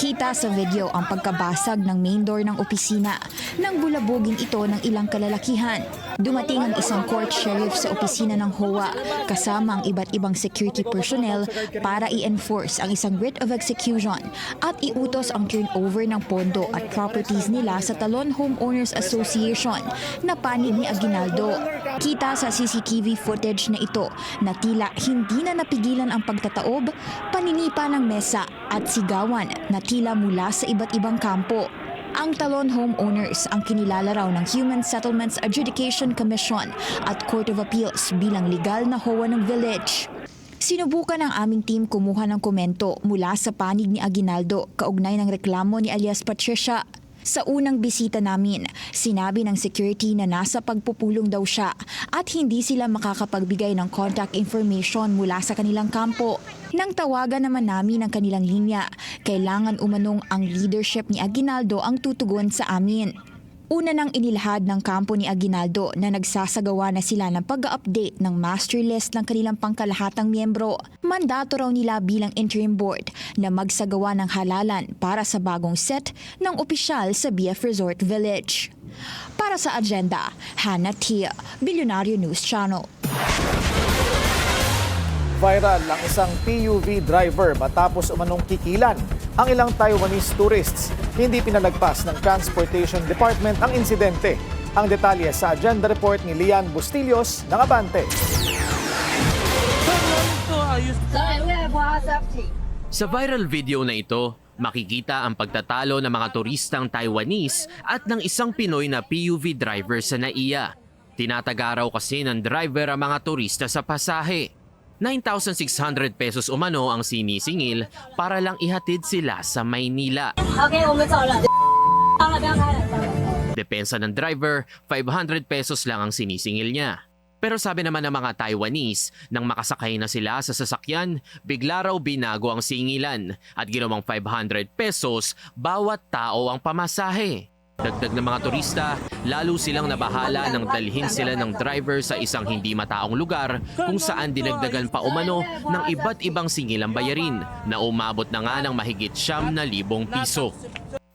Kita sa video ang pagkabasag ng main door ng opisina nang bulabogin ito ng ilang kalalakihan. Dumating ang isang court sheriff sa opisina ng HOA kasama ang iba't ibang security personnel para i-enforce ang isang writ of execution at iutos ang turnover ng pondo at properties nila sa Talon Homeowners Association na panig ni Aguinaldo. Kita sa CCTV footage na ito na tila hindi na napigilan ang pagtataob, paninipa ng mesa at sigawan na tila mula sa iba't ibang kampo. Ang Talon Homeowners ang kinilala raw ng Human Settlements Adjudication Commission at Court of Appeals bilang legal na HOA ng village. Sinubukan ng aming team kumuha ng komento mula sa panig ni Aguinaldo kaugnay ng reklamo ni alias Patricia. Sa unang bisita namin, sinabi ng security na nasa pagpupulong daw siya at hindi sila makakapagbigay ng contact information mula sa kanilang kampo. Nang tawagan naman namin ang kanilang linya, kailangan umanong ang leadership ni Aguinaldo ang tutugon sa amin. Una nang inilahad ng kampo ni Aguinaldo na nagsasagawa na sila ng pag-update ng master list ng kanilang pangkalahatang miyembro. Mandato raw nila bilang interim board na magsagawa ng halalan para sa bagong set ng opisyal sa BF Resort Village. Para sa agenda, Hannah Tia, Billionario News Channel. Viral ang isang PUV driver matapos umanong kikilan ang ilang Taiwanese tourists. Hindi pinalagpas ng Transportation Department ang insidente. Ang detalye sa agenda report ni Lian Bustillos ng Abante. Sa viral video na ito, makikita ang pagtatalo ng mga turistang Taiwanese at ng isang Pinoy na PUV driver sa NAIA. Tinataga raw kasi ng driver ang mga turista sa pasahe. 9,600 pesos umano ang sinisingil para lang ihatid sila sa Maynila. Depensa ng driver, 500 pesos lang ang sinisingil niya. Pero sabi naman ng mga Taiwanese, nang makasakay na sila sa sasakyan, bigla raw binago ang singilan at ginawang 500 pesos bawat tao ang pamasahe. Dagdag ng mga turista, lalo silang nabahala nang dalhin sila ng driver sa isang hindi mataong lugar kung saan dinagdagan pa umano ng iba't ibang singilang bayarin na umabot na nga ng mahigit 9,000 piso.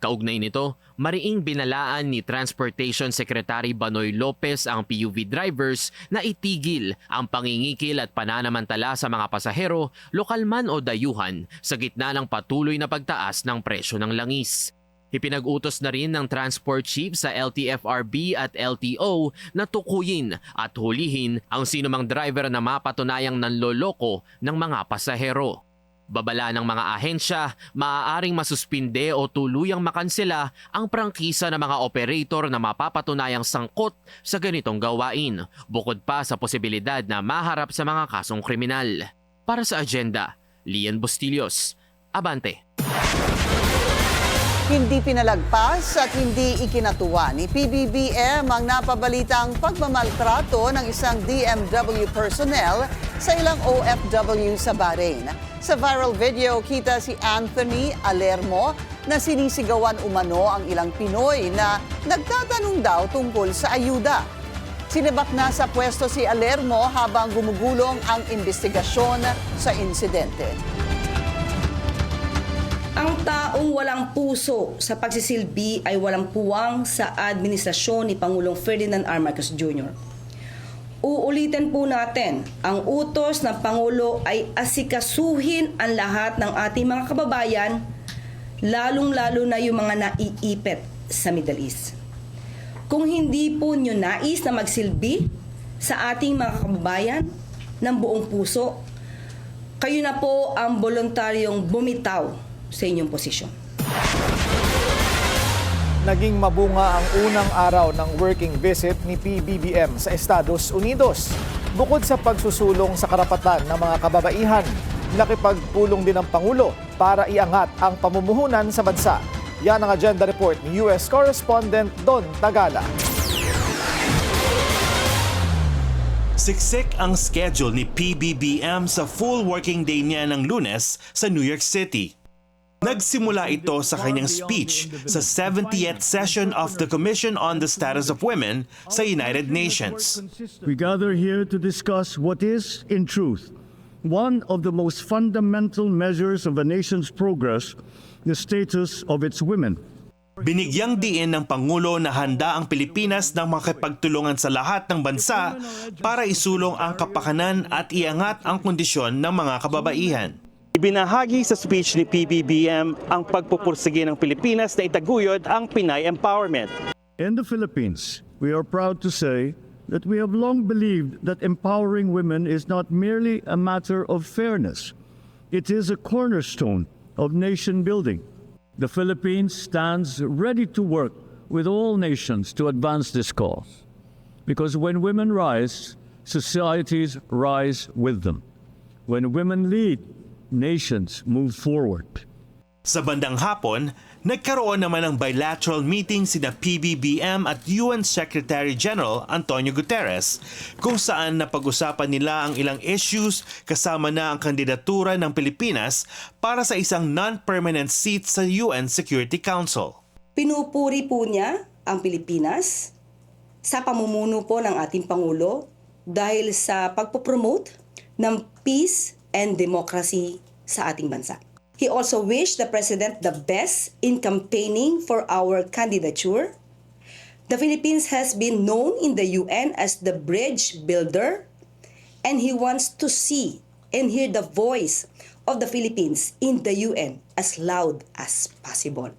Kaugnay nito, mariing binalaan ni Transportation Secretary Banoy Lopez ang PUV drivers na itigil ang pangingikil at pananamantala sa mga pasahero, lokal man o dayuhan, sa gitna ng patuloy na pagtaas ng presyo ng langis. Ipinag-utos na rin ng Transport Chief sa LTFRB at LTO na tukuyin at hulihin ang sinumang driver na mapatunayang nanloloko ng mga pasahero. Babala ng mga ahensya, maaaring masuspinde o tuluyang makansela ang prangkisa ng mga operator na mapapatunayang sangkot sa ganitong gawain, bukod pa sa posibilidad na maharap sa mga kasong kriminal. Para sa agenda, Lian Bustillos, Abante. Hindi pinalagpas at hindi ikinatuwa ni PBBM ang napabalitang pagmamaltrato ng isang DMW personnel sa ilang OFW sa Bahrain. Sa viral video, kita si Anthony Alermo na sinisigawan umano ang ilang Pinoy na nagtatanong daw tungkol sa ayuda. Sinibak na sa pwesto si Alermo habang gumugulong ang investigasyon sa insidente. Ang taong walang puso sa pagsisilbi ay walang puwang sa administrasyon ni Pangulong Ferdinand R. Marcos Jr. Uulitin po natin, ang utos ng Pangulo ay asikasuhin ang lahat ng ating mga kababayan, lalong-lalo na yung mga naiipit sa Middle East. Kung hindi po nyo nais na magsilbi sa ating mga kababayan ng buong puso, kayo na po ang voluntaryong bumitaw sa inyong posisyon. Naging mabunga ang unang araw ng working visit ni PBBM sa Estados Unidos. Bukod sa pagsusulong sa karapatan ng mga kababaihan, nakipagpulong din ang Pangulo para iangat ang pamumuhunan sa bansa. Yan ang agenda report ni US Correspondent Don Tagala. Siksik ang schedule ni PBBM sa full working day niya ng Lunes sa New York City. Nagsimula ito sa kanyang speech sa 70th session of the Commission on the Status of Women sa United Nations. We gather here to discuss what is, in truth, one of the most fundamental measures of a nation's progress, the status of its women. Binigyang diin ng Pangulo na handa ang Pilipinas na makipagtulungan sa lahat ng bansa para isulong ang kapakanan at iangat ang kondisyon ng mga kababaihan. Ibinahagi sa speech ni PBBM ang pagpupursige ng Pilipinas na itaguyod ang Pinay Empowerment. In the Philippines, we are proud to say that we have long believed that empowering women is not merely a matter of fairness. It is a cornerstone of nation building. The Philippines stands ready to work with all nations to advance this cause. Because when women rise, societies rise with them. When women lead, nations move forward. Sa bandang hapon, nagkaroon naman ng bilateral meeting sina PBBM at UN Secretary General Antonio Guterres kung saan napag-usapan nila ang ilang issues kasama na ang kandidatura ng Pilipinas para sa isang non-permanent seat sa UN Security Council. Pinupuri po niya ang Pilipinas sa pamumuno po ng ating Pangulo dahil sa pagpopromote ng peace and democracy sa ating bansa. He also wished the President the best in campaigning for our candidature. The Philippines has been known in the UN as the bridge builder, and he wants to see and hear the voice of the Philippines in the UN as loud as possible.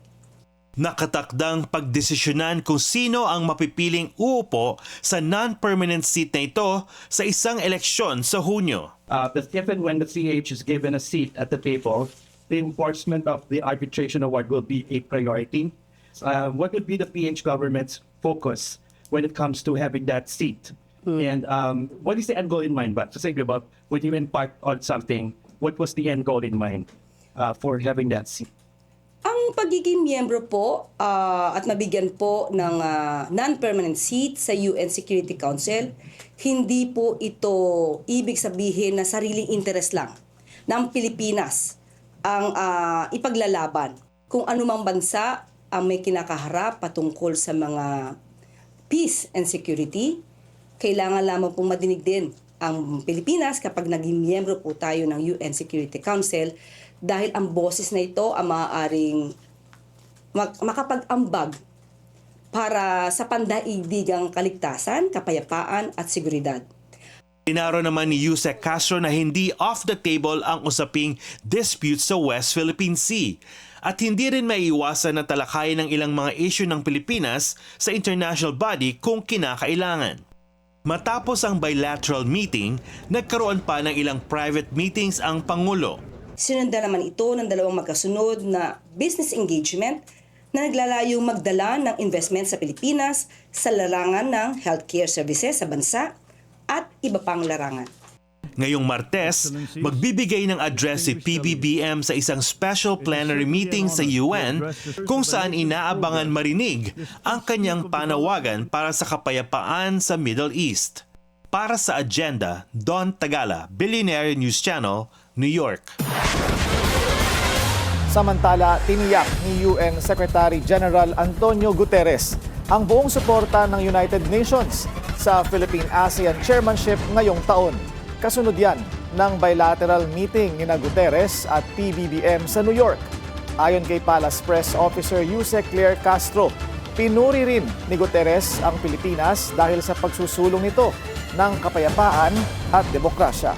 Nakatakdang pagdesisyonan kung sino ang mapipiling uupo sa non-permanent seat na ito sa isang eleksyon sa Hunyo. If and when the CH is given a seat at the table, the enforcement of the arbitration award will be a priority. What would be the PH government's focus when it comes to having that seat? And what is the end goal in mind? But to say about when you embark on something, what was the end goal in mind for having that seat? Ang pagiging miyembro po at mabigyan po ng non-permanent seat sa UN Security Council, hindi po ito ibig sabihin na sariling interest lang ng Pilipinas ang ipaglalaban. Kung anumang bansa ang may kinakaharap patungkol sa mga peace and security, kailangan lamang pong madinig din ang Pilipinas kapag naging miyembro po tayo ng UN Security Council dahil ang boses na ito ang maaaring makapag-ambag para sa pandaigdigang kaligtasan, kapayapaan at seguridad. Inaro naman ni Yusek Castro na hindi off the table ang usaping dispute sa West Philippine Sea at hindi rin maiiwasan na talakayin ng ilang mga issue ng Pilipinas sa international body kung kinakailangan. Matapos ang bilateral meeting, nagkaroon pa ng ilang private meetings ang Pangulo. Sinundan naman ito ng dalawang magkasunod na business engagement na naglalayong magdala ng investment sa Pilipinas sa larangan ng healthcare services sa bansa at iba pang larangan. Ngayong Martes, magbibigay ng address si PBBM sa isang special plenary meeting sa UN kung saan inaabangan marinig ang kanyang panawagan para sa kapayapaan sa Middle East. Para sa Agenda, Don Tagala, Billionaire News Channel, New York. Samantala, tiniyak ni UN Secretary General Antonio Guterres ang buong suporta ng United Nations sa Philippine-ASEAN Chairmanship ngayong taon. Kasunod yan ng bilateral meeting ni Guterres at PBBM sa New York. Ayon kay Palace Press Officer Yusek Claire Castro, pinuri rin ni Guterres ang Pilipinas dahil sa pagsusulong nito ng kapayapaan at demokrasya.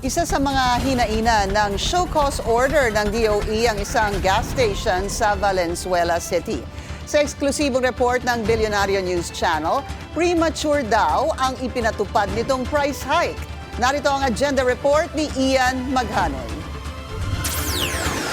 Isa sa mga hinainan ng show cause order ng DOE ang isang gas station sa Valenzuela City. Sa eksklusibong report ng Billionaire News Channel, premature daw ang ipinatupad nitong price hike. Narito ang agenda report ni Ian Maghanoy.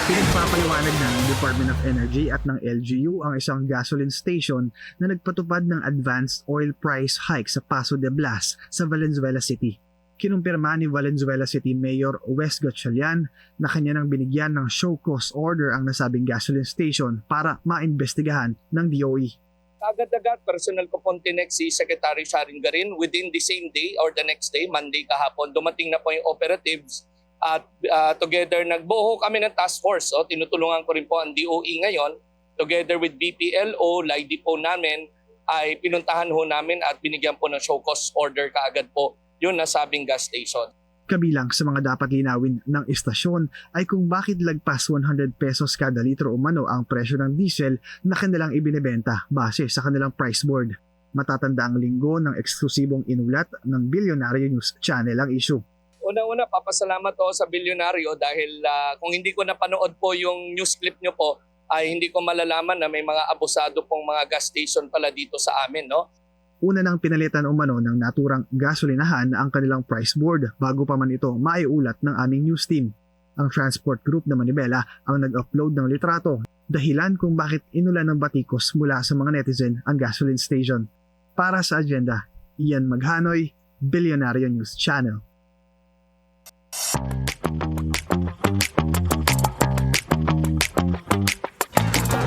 Pinagpapaliwanag ng Department of Energy at ng LGU ang isang gasoline station na nagpatupad ng advanced oil price hike sa Paso de Blas sa Valenzuela City. Kinumpirma ni Valenzuela City Mayor Wes Gatchalian na kanya nang binigyan ng show cause order ang nasabing gasoline station para maimbestigahan ng DOE. Agad-agad, personal ko pong tinek si Secretary Sharon Garin within the same day or the next day, Monday kahapon. Dumating na po yung operatives at together nagbuho kami ng task force. So, tinutulungan ko rin po ang DOE ngayon. Together with BPLO, LIDI po namin, ay pinuntahan ho namin at binigyan po ng show cause order kaagad po yung nasabing gas station. Kabilang sa mga dapat linawin ng istasyon ay kung bakit lagpas 100 pesos kada litro umano ang presyo ng diesel na kanilang ibinebenta base sa kanilang price board. Matatanda ang linggo ng eksklusibong inulat ng Billionaire News Channel ang issue. Una-una, papasalamat ako sa Bilyonaryo dahil kung hindi ko napanood po yung news clip nyo po, ay hindi ko malalaman na may mga abusado pong mga gas station pala dito sa amin, no? Una nang pinalitan umano ng naturang gasolinahan ang kanilang price board bago pa man ito maiulat ng aming news team. Ang transport group na Manibela ang nag-upload ng litrato, dahilan kung bakit inulan ng batikos mula sa mga netizen ang gasoline station. Para sa agenda, Ian Maghanoy, Billionaire News Channel.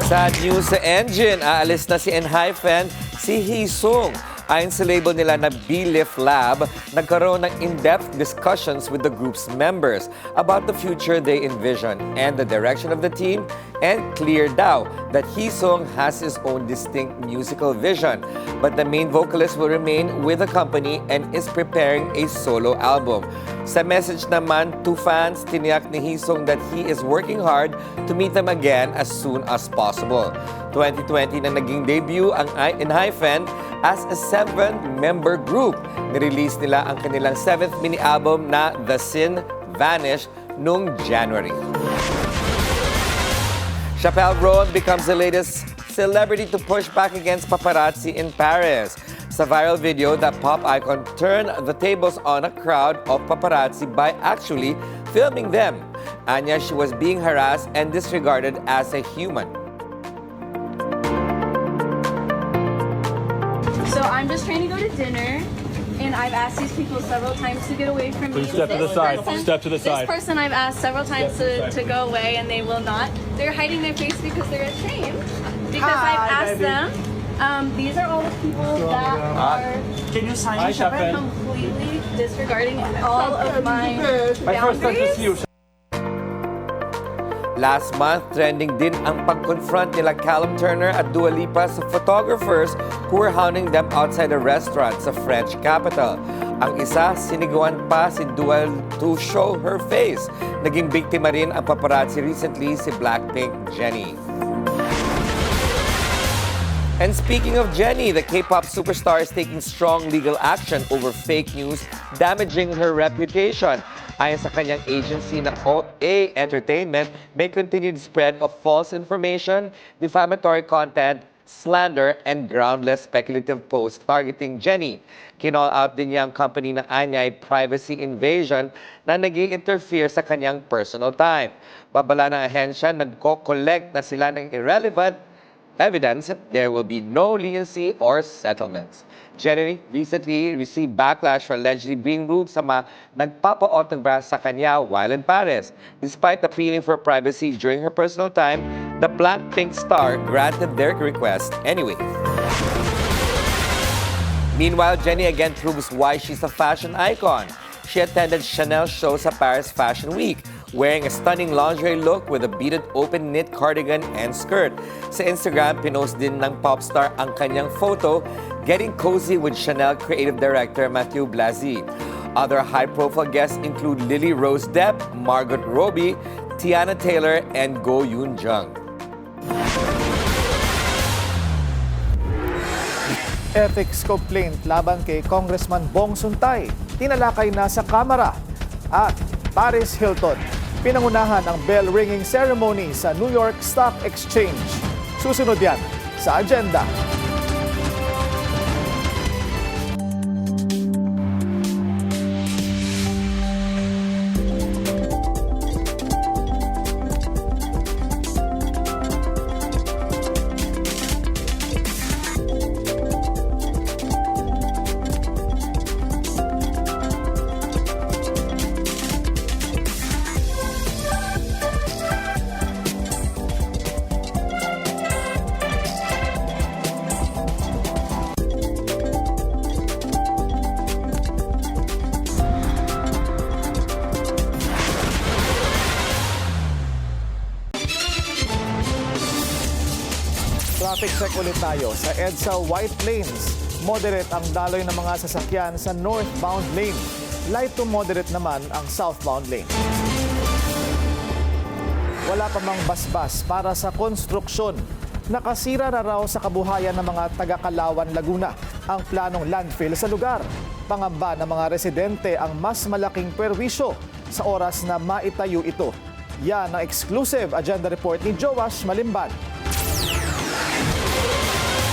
Sad news sa engine, aalis na si Enhypen, si Heesung. Ayon sa label nila na B-Lift Lab, nagkaroon ng in-depth discussions with the group's members about the future they envision and the direction of the team, and clear daw that Heesung has his own distinct musical vision. But the main vocalist will remain with the company and is preparing a solo album. Sa message naman to fans, tiniyak ni Heesung that he is working hard to meet them again as soon as possible. 2020 na naging debut ang Enhypen as a 7-member group. Nirelease nila ang kanilang 7th mini-album na The Sin Vanish noong January. Chappelle Roan becomes the latest celebrity to push back against paparazzi in Paris. Sa viral video, the pop icon turned the tables on a crowd of paparazzi by actually filming them. Anya, she was being harassed and disregarded as a human. So I'm just trying to go to dinner, and I've asked these people several times to get away from me. Please step to the side. Step to the side. This person I've asked several times to go away, and they will not. They're hiding their face because they're ashamed. Because I've asked them. These are all the people that are Can you sign completely disregarding all of my first touch is you. Last month, trending din ang pag-confront nila Callum Turner at Dua Lipa sa photographers who were hounding them outside a restaurant sa French capital. Ang isa, siniguan pa si Duel to show her face. Naging biktima rin ang paparazzi recently si Blackpink Jennie. And speaking of Jennie, the K-pop superstar is taking strong legal action over fake news damaging her reputation. Ayon sa kanyang agency na OA Entertainment, may continued spread of false information, defamatory content, slander, and groundless speculative posts targeting Jennie. Kinall out din niya ang company ng anyay privacy invasion na nag-i-interfere sa kanyang personal time. Babala ng ahensya, nagko-collect na sila ng irrelevant evidence, there will be no leniency or settlements. Jennie recently received backlash for allegedly being rude sa mga nagpapa-autograph sa kanya while in Paris. Despite appealing for privacy during her personal time, the Blackpink star granted their request anyway. Meanwhile, Jennie again proves why she's a fashion icon. She attended Chanel show sa Paris Fashion Week, wearing a stunning lingerie look with a beaded open knit cardigan and skirt. Sa Instagram, pinost din ng popstar ang kanyang photo, getting cozy with Chanel creative director Matthew Blasi. Other high-profile guests include Lily Rose Depp, Margot Robbie, Tiana Taylor, and Go Yoon Jung. Ethics complaint laban kay Congressman Bong Suntay, tinalakay na sa Kamara. At Paris Hilton, pinangunahan ang bell-ringing ceremony sa New York Stock Exchange. Susunod yan sa agenda. Traffic check ulit tayo sa EDSA White Lanes. Moderate ang daloy ng mga sasakyan sa northbound lane. Light to moderate naman ang southbound lane. Wala pa mang basbas para sa konstruksyon. Nakasira na raw sa kabuhayan ng mga taga-Kalawan, Laguna ang planong landfill sa lugar. Pangamba ng mga residente ang mas malaking perwisyo sa oras na maitayo ito. Yan ang exclusive agenda report ni Joash Malimban.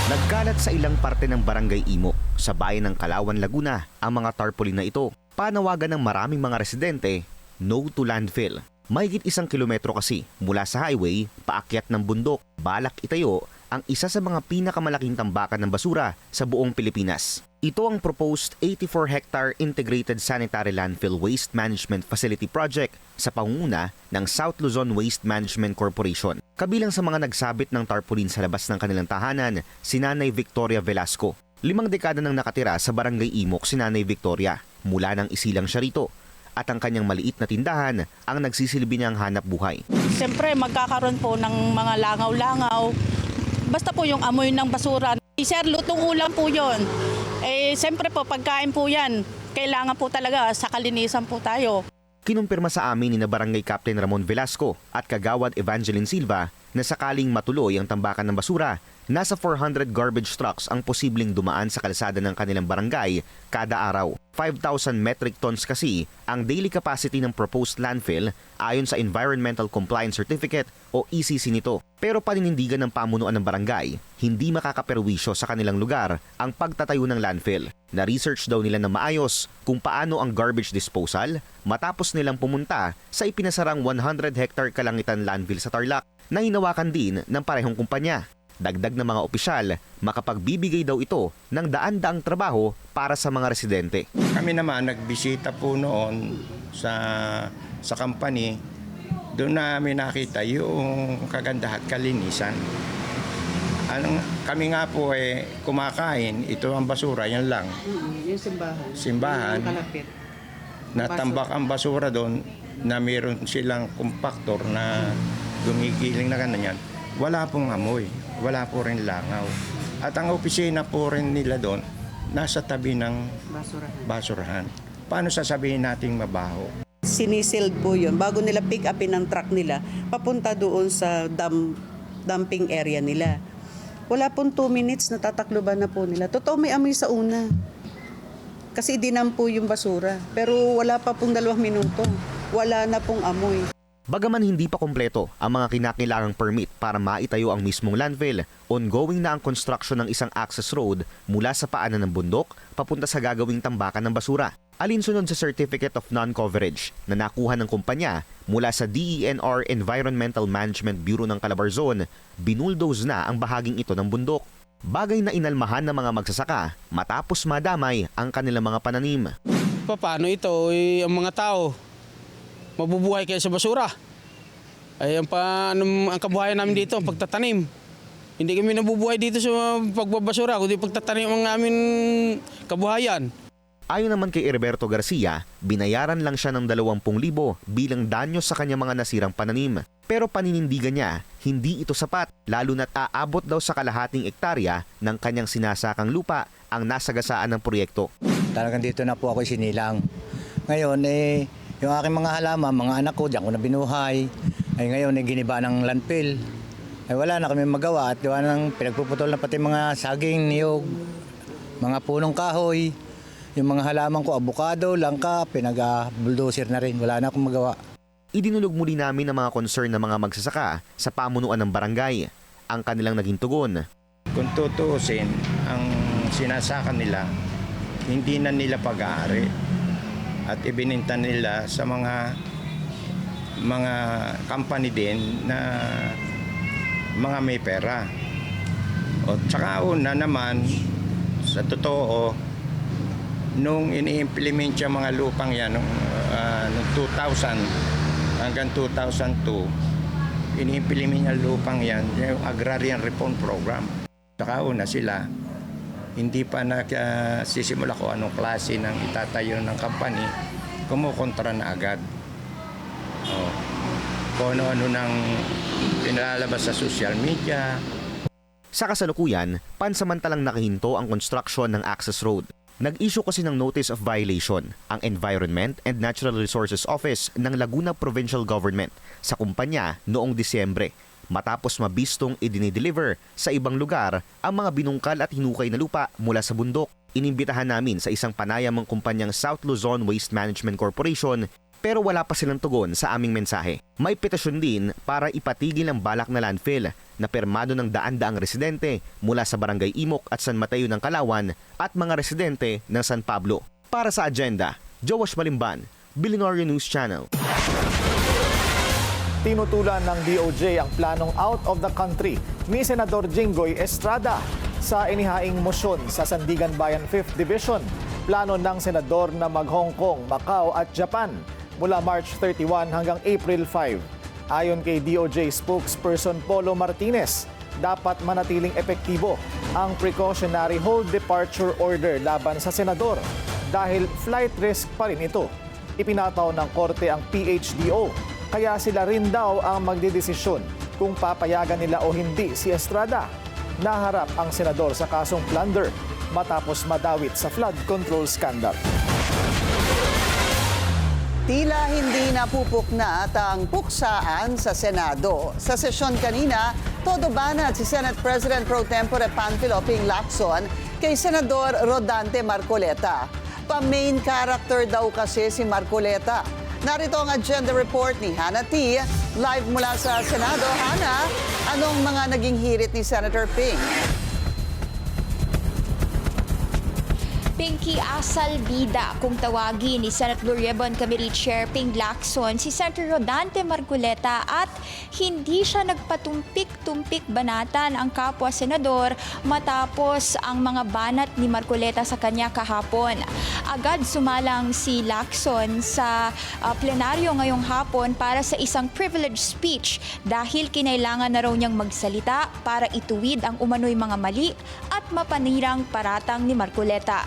Nagkalat sa ilang parte ng Barangay Imo sa bayan ng Kalawan, Laguna ang mga tarpaulin na ito. Panawagan ng maraming mga residente, no to landfill. Mahigit 1 kilometro kasi mula sa highway, paakyat ng bundok, balak itayo ang isa sa mga pinakamalaking tambakan ng basura sa buong Pilipinas. Ito ang proposed 84-hectare Integrated Sanitary Landfill Waste Management Facility Project sa pangunguna ng South Luzon Waste Management Corporation. Kabilang sa mga nagsabit ng tarpaulin sa labas ng kanilang tahanan, si Nanay Victoria Velasco. 5 dekada nang nakatira sa Barangay Imok si Nanay Victoria. Mula nang isilang siya rito. At ang kanyang maliit na tindahan ang nagsisilbi niyang hanap buhay. Siyempre magkakaroon po ng mga langaw-langaw. Basta po yung amoy ng basura. Sir, lutong ulam po yun. Siyempre po pagkain po yan. Kailangan po talaga sa kalinisan po tayo. Kinumpirma sa amin ni na Barangay Captain Ramon Velasco at Kagawad Evangeline Silva na sakaling matuloy ang tambakan ng basura, nasa 400 garbage trucks ang posibleng dumaan sa kalsada ng kanilang barangay kada araw. 5,000 metric tons kasi ang daily capacity ng proposed landfill ayon sa Environmental Compliance Certificate o ECC nito. Pero paninindigan ng pamunuan ng barangay, hindi makakaperwisyo sa kanilang lugar ang pagtatayo ng landfill. Na-research daw nila na maayos kung paano ang garbage disposal matapos nilang pumunta sa ipinasarang 100-hectare Kalangitan landfill sa Tarlac na hinawakan din ng parehong kumpanya. Dagdag na mga opisyal, makapagbibigay daw ito ng daan-daang trabaho para sa mga residente. Kami naman nagbisita po noon sa company. Doon namin nakita yung kagandahan at kalinisan. Kami nga po kumakain, ito ang basura, yan lang. Yung simbahan. Simbahan. Yung kalapit. Natambak ang basura doon na mayroon silang compactor na gumigiling na ganyan. Wala pong amoy, wala po rin langaw. At ang opisina po rin nila doon, nasa tabi ng basurahan. Paano sasabihin nating mabaho? Sinisil po yun. Bago nila pick upin ng truck nila, papunta doon sa dumping area nila. Wala pong 2 minutes, natatakloban na po nila. Totoo, may amoy sa una. Kasi dinampo yung basura. Pero wala pa pong 2 minuto. Wala na pong amoy. Bagaman hindi pa kompleto ang mga kinakailangang permit para maitayo ang mismong landfill, ongoing na ang construction ng isang access road mula sa paanan ng bundok papunta sa gagawing tambakan ng basura. Alinsunod sa Certificate of Non-Coverage na nakuha ng kumpanya mula sa DENR Environmental Management Bureau ng Calabarzon, binuldoze na ang bahaging ito ng bundok. Bagay na inalmahan ng mga magsasaka matapos madamay ang kanilang mga pananim. Paano ito? Ang mga tao mabubuhay kaya sa basura. Ay ang kabuhayan namin dito, ang pagtatanim. Hindi kami nabubuhay dito sa pagbabasura, kundi pagtatanim ang aming kabuhayan. Ayon naman kay Heriberto Garcia, binayaran lang siya ng 20,000 bilang danyo sa kanyang mga nasirang pananim. Pero paninindigan niya, hindi ito sapat, lalo na't aabot daw sa kalahating ektarya ng kanyang sinasakang lupa ang nasagasaan ng proyekto. Talagang dito na po ako sinilang. Ngayon, yung aking mga halaman, mga anak ko, diyan ko na binuhay. Ay ngayon, giniba ng landfill. Ay wala na kami magawa at gawa ng pinagpuputol na pati mga saging, niyog, mga punong kahoy. Yung mga halaman ko, abukado, langka, pinag-bulldozer na rin. Wala na akong magawa. Idinulog muli namin ang mga concern ng mga magsasaka sa pamunuan ng barangay. Ang kanilang naging tugon. Kung tutuusin, ang sinasaka nila, hindi na nila pag-aari. At ibininta nila sa mga company din na mga may pera. O tsaka una naman, sa totoo, nung ini-implement yung mga lupang yan, nung 2000 hanggang 2002, ini-implement yung lupang yan, yung Agrarian Reform Program. Tsaka una sila, hindi pa nagsisimula ko anong klase ng itatayo ng company, kumukontra na agad. Kung ano-ano nang pinalalabas sa social media. Sa kasalukuyan, pansamantalang nakahinto ang construction ng access road. Nag-issue kasi ng Notice of Violation ang Environment and Natural Resources Office ng Laguna Provincial Government sa kumpanya noong Disyembre, matapos mabistong idinideliver sa ibang lugar ang mga binungkal at hinukay na lupa mula sa bundok. Inimbitahan namin sa isang panayamang kumpanyang South Luzon Waste Management Corporation pero wala pa silang tugon sa aming mensahe. May petisyon din para ipatigil ang balak na landfill na permado ng daan-daang residente mula sa Barangay Imok at San Mateo ng Kalawan at mga residente ng San Pablo. Para sa agenda, Joash Malimban, Billionaire News Channel. Tinutulan ng DOJ ang planong out of the country ni Senador Jinggoy Estrada sa inihaing motion sa Sandigan Bayan 5th Division. Plano ng senador na mag-Hong Kong, Macau at Japan mula March 31 hanggang April 5. Ayon kay DOJ spokesperson Polo Martinez, dapat manatiling epektibo ang precautionary hold departure order laban sa senador dahil flight risk pa rin ito. Ipinataw ng korte ang PHDO, kaya sila rin daw ang magdidesisyon kung papayagan nila o hindi si Estrada. Naharap ang senador sa kasong plunder matapos madawit sa flood control scandal. Tila hindi napupuknat ang puksaan sa Senado. Sa sesyon kanina, todo banat si Senate President Pro Tempore Panfilo Ping Lacson kay Senador Rodante Marcoleta. Pa-main character daw kasi si Marcoleta. Narito ang agenda report ni Hannah T. Live mula sa Senado. Hannah, anong mga naging hirit ni Senator Ping? Pinky Asal Bida kung tawagin ni Senate Blue Ribbon Committee Chair Ping Lacson si Senator Rodante Marcoleta at hindi siya nagpatumpik-tumpik banatan ang kapwa senador matapos ang mga banat ni Marcoleta sa kanya kahapon. Agad sumalang si Lacson sa plenaryo ngayong hapon para sa isang privilege speech dahil kinailangan na raw niyang magsalita para ituwid ang umano'y mga mali at mapanirang paratang ni Marcoleta.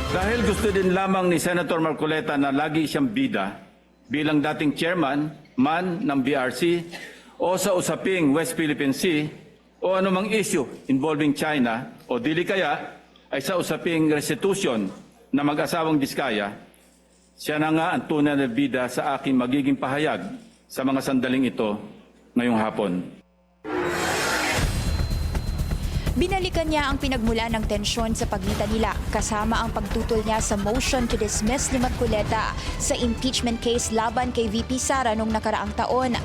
Dahil gusto din lamang ni Senator Marcoleta na lagi siyang bida bilang dating chairman man ng BRC o sa usaping West Philippine Sea o anumang issue involving China, o dili kaya ay sa usaping restitution na mag-asawang Diskaya, siya na nga ang tunay na bida sa aking magiging pahayag sa mga sandaling ito ngayong hapon. Binalikan niya ang pinagmula ng tensyon sa pagitan nila kasama ang pagtutol niya sa motion to dismiss ni Marcoleta sa impeachment case laban kay VP Sara noong nakaraang taon.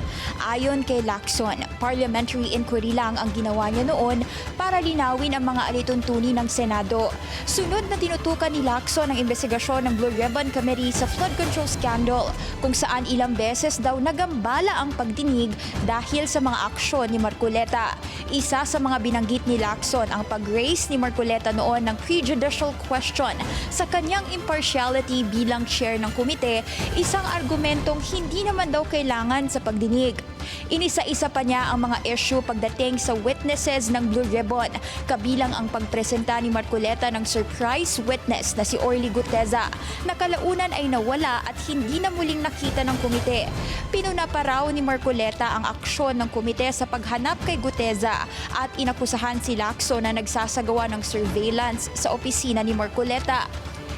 Ayon kay Lacson, parliamentary inquiry lang ang ginawa niya noon para linawin ang mga alituntunin ng Senado. Sunod na tinutukan ni Lacson ang investigasyon ng Blue Ribbon Committee sa flood control scandal kung saan ilang beses daw nagambala ang pagdinig dahil sa mga aksyon ni Marcoleta. Isa sa mga binanggit ni Lacson ang pag-raise ni Marcoleta noon ng prejudicial question sa kanyang impartiality bilang chair ng komite, isang argumentong hindi naman daw kailangan sa pagdinig. Inisa-isa pa niya ang mga issue pagdating sa witnesses ng Blue Ribbon, kabilang ang pagpresenta ni Marcoleta ng surprise witness na si Orly Guteza, na kalaunan ay nawala at hindi na muling nakita ng komite. Pinuna pa raw ni Marcoleta ang aksyon ng komite sa paghanap kay Guteza at inakusahan si Lacson na nagsasagawa ng surveillance sa opisina ni Marcoleta.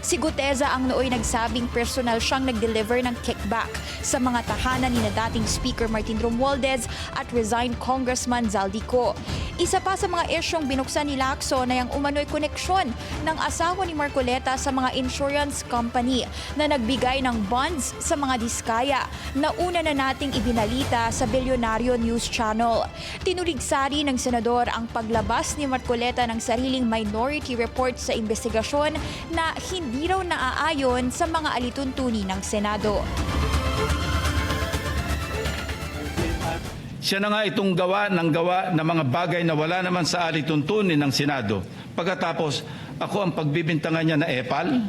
Si Guteza ang nooy nagsabing personal siyang nag-deliver ng kickback sa mga tahanan ni na dating Speaker Martin Romualdez at resigned Congressman Zaldico. Isa pa sa mga isyong binuksan ni Lacson ay ang umano'y koneksyon ng asawa ni Marcoleta sa mga insurance company na nagbigay ng bonds sa mga Diskaya na una na nating ibinalita sa Bilyonaryo News Channel. Tinuligsari ng senador ang paglabas ni Marcoleta ng sariling minority report sa investigasyon na hindi raw naaayon sa mga alituntunin ng Senado. Siya na nga itong gawa ng mga bagay na wala naman sa alituntunin ng Senado. Pagkatapos, ako ang pagbibintangan niya na epal.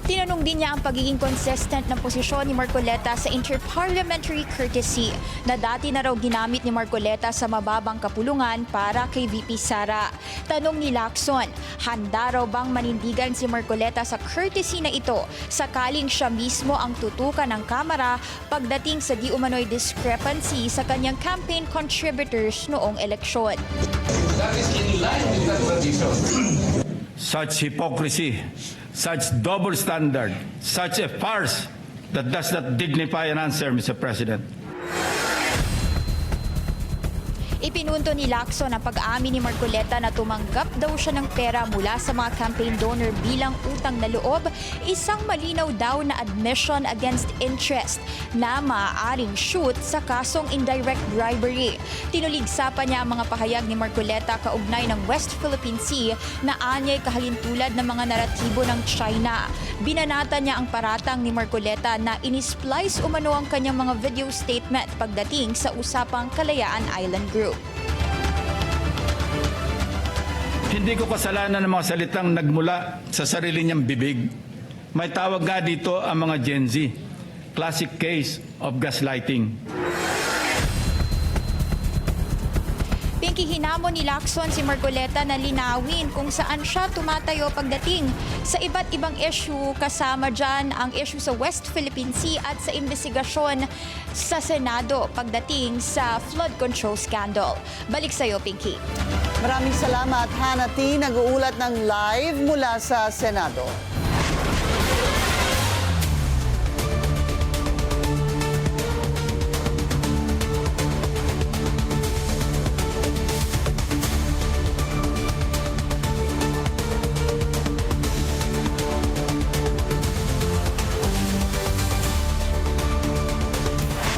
Tinanong din niya ang pagiging consistent ng posisyon ni Marcoleta sa interparliamentary courtesy na dati na raw ginamit ni Marcoleta sa mababang kapulungan para kay VP Sara. Tanong ni Lacson, handa raw bang manindigan si Marcoleta sa courtesy na ito sakaling siya mismo ang tutukan ng Kamara pagdating sa di umano'y discrepancy sa kanyang campaign contributors noong eleksyon. Such hypocrisy, such double standard, such a farce that does not dignify an answer, Mr. President. Ipinunto ni Lacson ang pag-aamin ni Marcoleta na tumanggap daw siya ng pera mula sa mga campaign donor bilang utang na loob, isang malinaw daw na admission against interest na maaaring shoot sa kasong indirect bribery. Tinuligsa pa niya ang mga pahayag ni Marcoleta kaugnay ng West Philippine Sea na anyay kahalintulad ng mga naratibo ng China. Binanata niya ang paratang ni Marcoleta na inisplice umano ang kanyang mga video statement pagdating sa usapang Kalayaan Island Group. Hindi ko kasalanan ng mga salitang nagmula sa sarili niyang bibig. May tawag nga dito ang mga Gen Z. Classic case of gaslighting. Pinky, hinamon ni Lacson si Marcoleta na linawin kung saan siya tumatayo pagdating sa iba't ibang issue, kasama dyan ang issue sa West Philippine Sea at sa investigasyon sa Senado pagdating sa flood control scandal. Balik sa'yo, Pinky. Maraming salamat, Hannah T. Nag-uulat ng live mula sa Senado.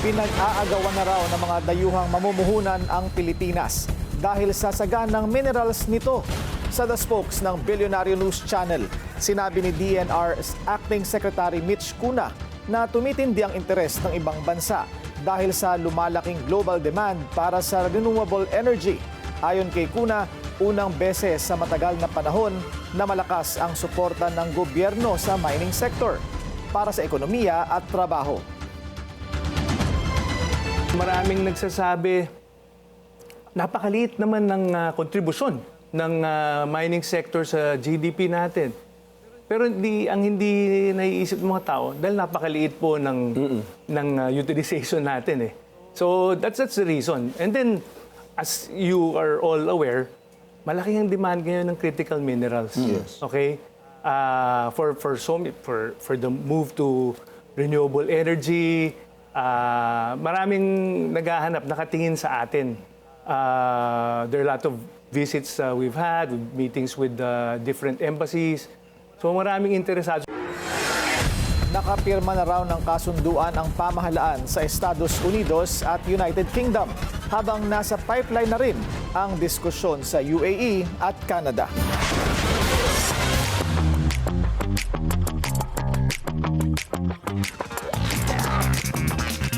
Pinag-aagawan na raw ng mga dayuhang mamumuhunan ang Pilipinas dahil sa saganang minerals nito. Sa The Spokes ng Bilyonaryo News Channel, sinabi ni DNR Acting Secretary Mitch Cuna na tumitindi ang interes ng ibang bansa dahil sa lumalaking global demand para sa renewable energy. Ayon kay Cuna, unang beses sa matagal na panahon na malakas ang suporta ng gobyerno sa mining sector para sa ekonomiya at trabaho. Maraming nagsasabi, napakaliit naman ng kontribusyon ng mining sector sa GDP natin. Pero ang hindi naiisip ng mga tao, dahil napakaliit po ng utilization natin eh. So that's the reason. And then, as you are all aware, malaki ang demand ngayon ng critical minerals. Yes. Okay? For the move to renewable energy, maraming naghahanap, nakatingin sa atin. There are a lot of visits we've had, meetings with different embassies. So maraming interesado. Nakapirma na raw ng kasunduan ang pamahalaan sa Estados Unidos at United Kingdom habang nasa pipeline na rin ang diskusyon sa UAE at Canada.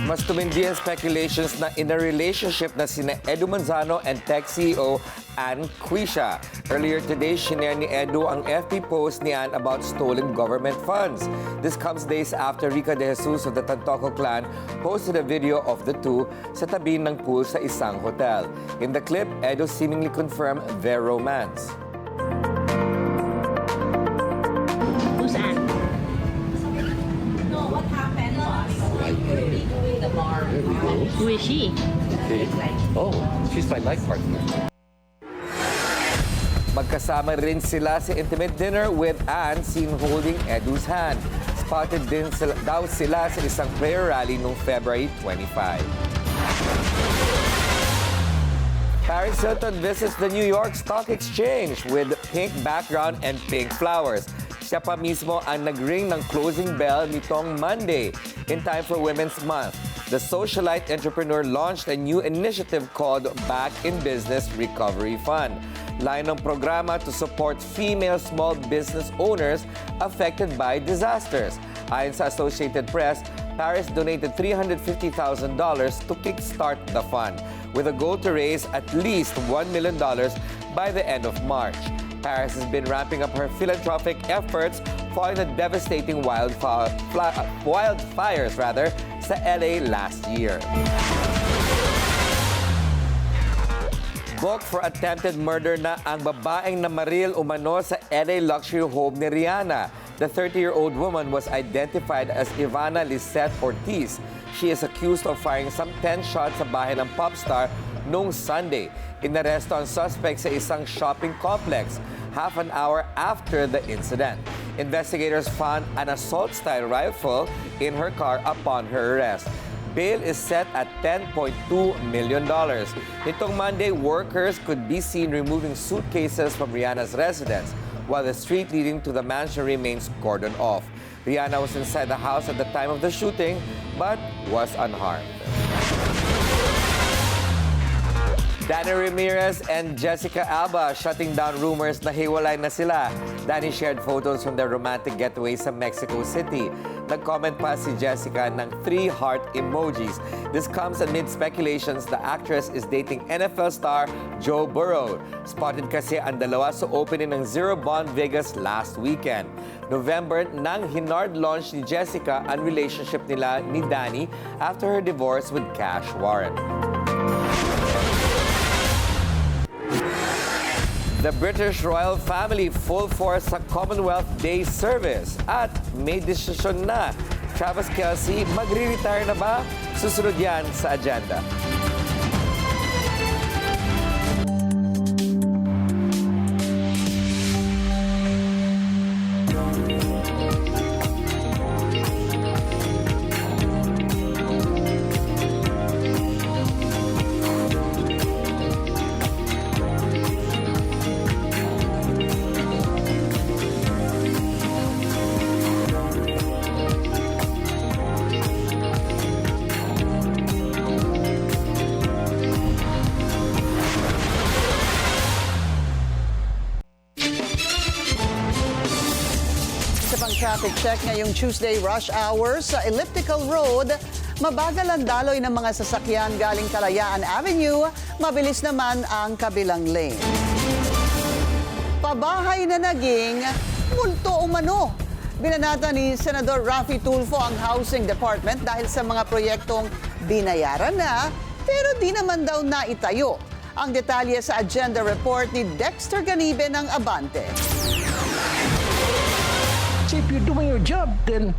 Mas tumindi ang speculations na in a relationship na sina Edu Manzano and tech CEO Ann Quisha. Earlier today, shinare ni Edu ang FB post ni Ann about stolen government funds. This comes days after Rica De Jesus of the Tantoco clan posted a video of the two sa tabi ng pool sa isang hotel. In the clip, Edu seemingly confirmed their romance. Who's Ann? No, what happened was doing the bar. Who is she? Oh, she's my life partner. Magkasama rin sila sa intimate dinner with Ann seen holding Edu's hand. Spotted din daw sila sa isang prayer rally noong February 25. Paris Hilton visits the New York Stock Exchange with pink background and pink flowers. Siya pa mismo ang nag-ring ng closing bell nitong Monday in time for Women's Month. The socialite entrepreneur launched a new initiative called Back in Business Recovery Fund. Line ng programa to support female small business owners affected by disasters. Ayon sa Associated Press, Paris donated $350,000 to kickstart the fund, with a goal to raise at least $1 million by the end of March. Paris has been ramping up her philanthropic efforts following the devastating wildfires sa LA last year. Booked for attempted murder na ang babaeng namaril umano sa LA luxury home ni Rihanna. The 30-year-old woman was identified as Ivana Lisette Ortiz. She is accused of firing some 10 shots sa bahay ng pop star noong Sunday. Inaresto ang suspect sa isang shopping complex half an hour after the incident. Investigators found an assault-style rifle in her car upon her arrest. Bail is set at $10.2 million. Nitong Monday, workers could be seen removing suitcases from Rihanna's residence while the street leading to the mansion remains cordoned off. Rihanna was inside the house at the time of the shooting but was unharmed. Danny Ramirez and Jessica Alba shutting down rumors na hiwalay na sila. Danny shared photos from their romantic getaway sa Mexico City. Nag-comment pa si Jessica ng 3 heart emojis. This comes amid speculations the actress is dating NFL star Joe Burrow. Spotted kasi ang dalawa sa opening ng Zero Bond Vegas last weekend. November nang hinard launch ni Jessica ang relationship nila ni Danny after her divorce with Cash Warren. The British royal family full force sa Commonwealth Day service at may desisyon na. Travis Kelce, magre-retire na ba? Susunod yan sa agenda. Traffic check ngayong Tuesday rush hour sa Elliptical Road. Mabagal ang daloy ng mga sasakyan galing Kalayaan Avenue. Mabilis naman ang kabilang lane. Pabahay na naging multo umano. Binanata ni Senador Raffy Tulfo ang Housing Department dahil sa mga proyektong binayaran na pero di naman daw naitayo. Ang detalye sa agenda report ni Dexter Ganibe ng Abante. If you're doing your job, then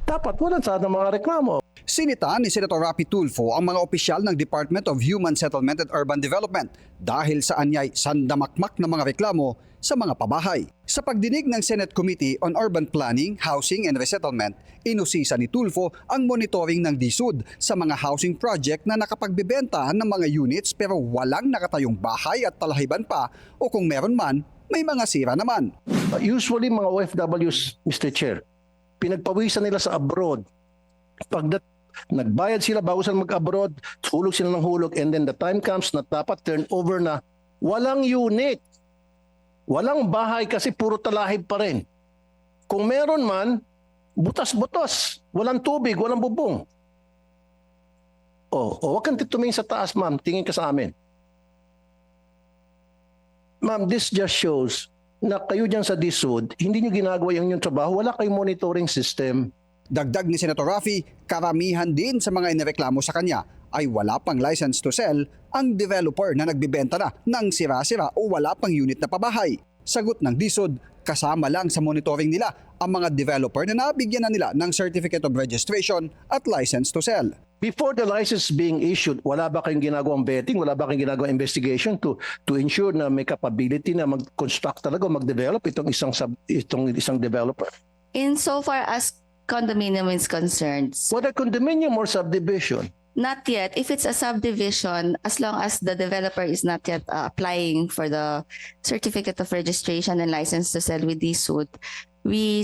dapat wala sana mga reklamo. Sinita ni Senator Rapi Tulfo ang mga opisyal ng Department of Human Settlement and Urban Development dahil sa anyay sandamakmak na mga reklamo sa mga pabahay. Sa pagdinig ng Senate Committee on Urban Planning, Housing and Resettlement, inusisa ni Tulfo ang monitoring ng DSUD sa mga housing project na nakapagbebenta ng mga units pero walang nakatayong bahay at talahiban pa o kung meron man, may mga sira naman. Usually mga OFWs, Mr. Chair, pinagpawisan nila sa abroad. Nagbayad sila bago sila mag-abroad, hulog sila ng hulog, and then the time comes na dapat turnover na walang unit. Walang bahay kasi puro talahib pa rin. Kung meron man, butas-butas, walang tubig, walang bubong. Wag kang tumingin sa taas, ma'am, tingin ka sa amin. Ma'am, this just shows na kayo dyan sa DSUD, hindi nyo ginagawa yung trabaho, wala kayong monitoring system. Dagdag ni Senator Rafi, karamihan din sa mga inireklamo sa kanya ay wala pang license to sell ang developer na nagbibenta na ng sira-sira o wala pang unit na pabahay. Sagot ng DSUD, kasama lang sa monitoring nila ang mga developer na nabigyan na nila ng Certificate of Registration at License to Sell. Before the license being issued, wala ba kayong ginagawang vetting, wala ba kayong ginagawang investigation to ensure na may capability na mag-construct talaga, mag-develop itong isang developer? Insofar as condominium is concerned. Whether condominium or subdivision? Not yet. If it's a subdivision, as long as the developer is not yet applying for the certificate of registration and license to sell with DSUD, we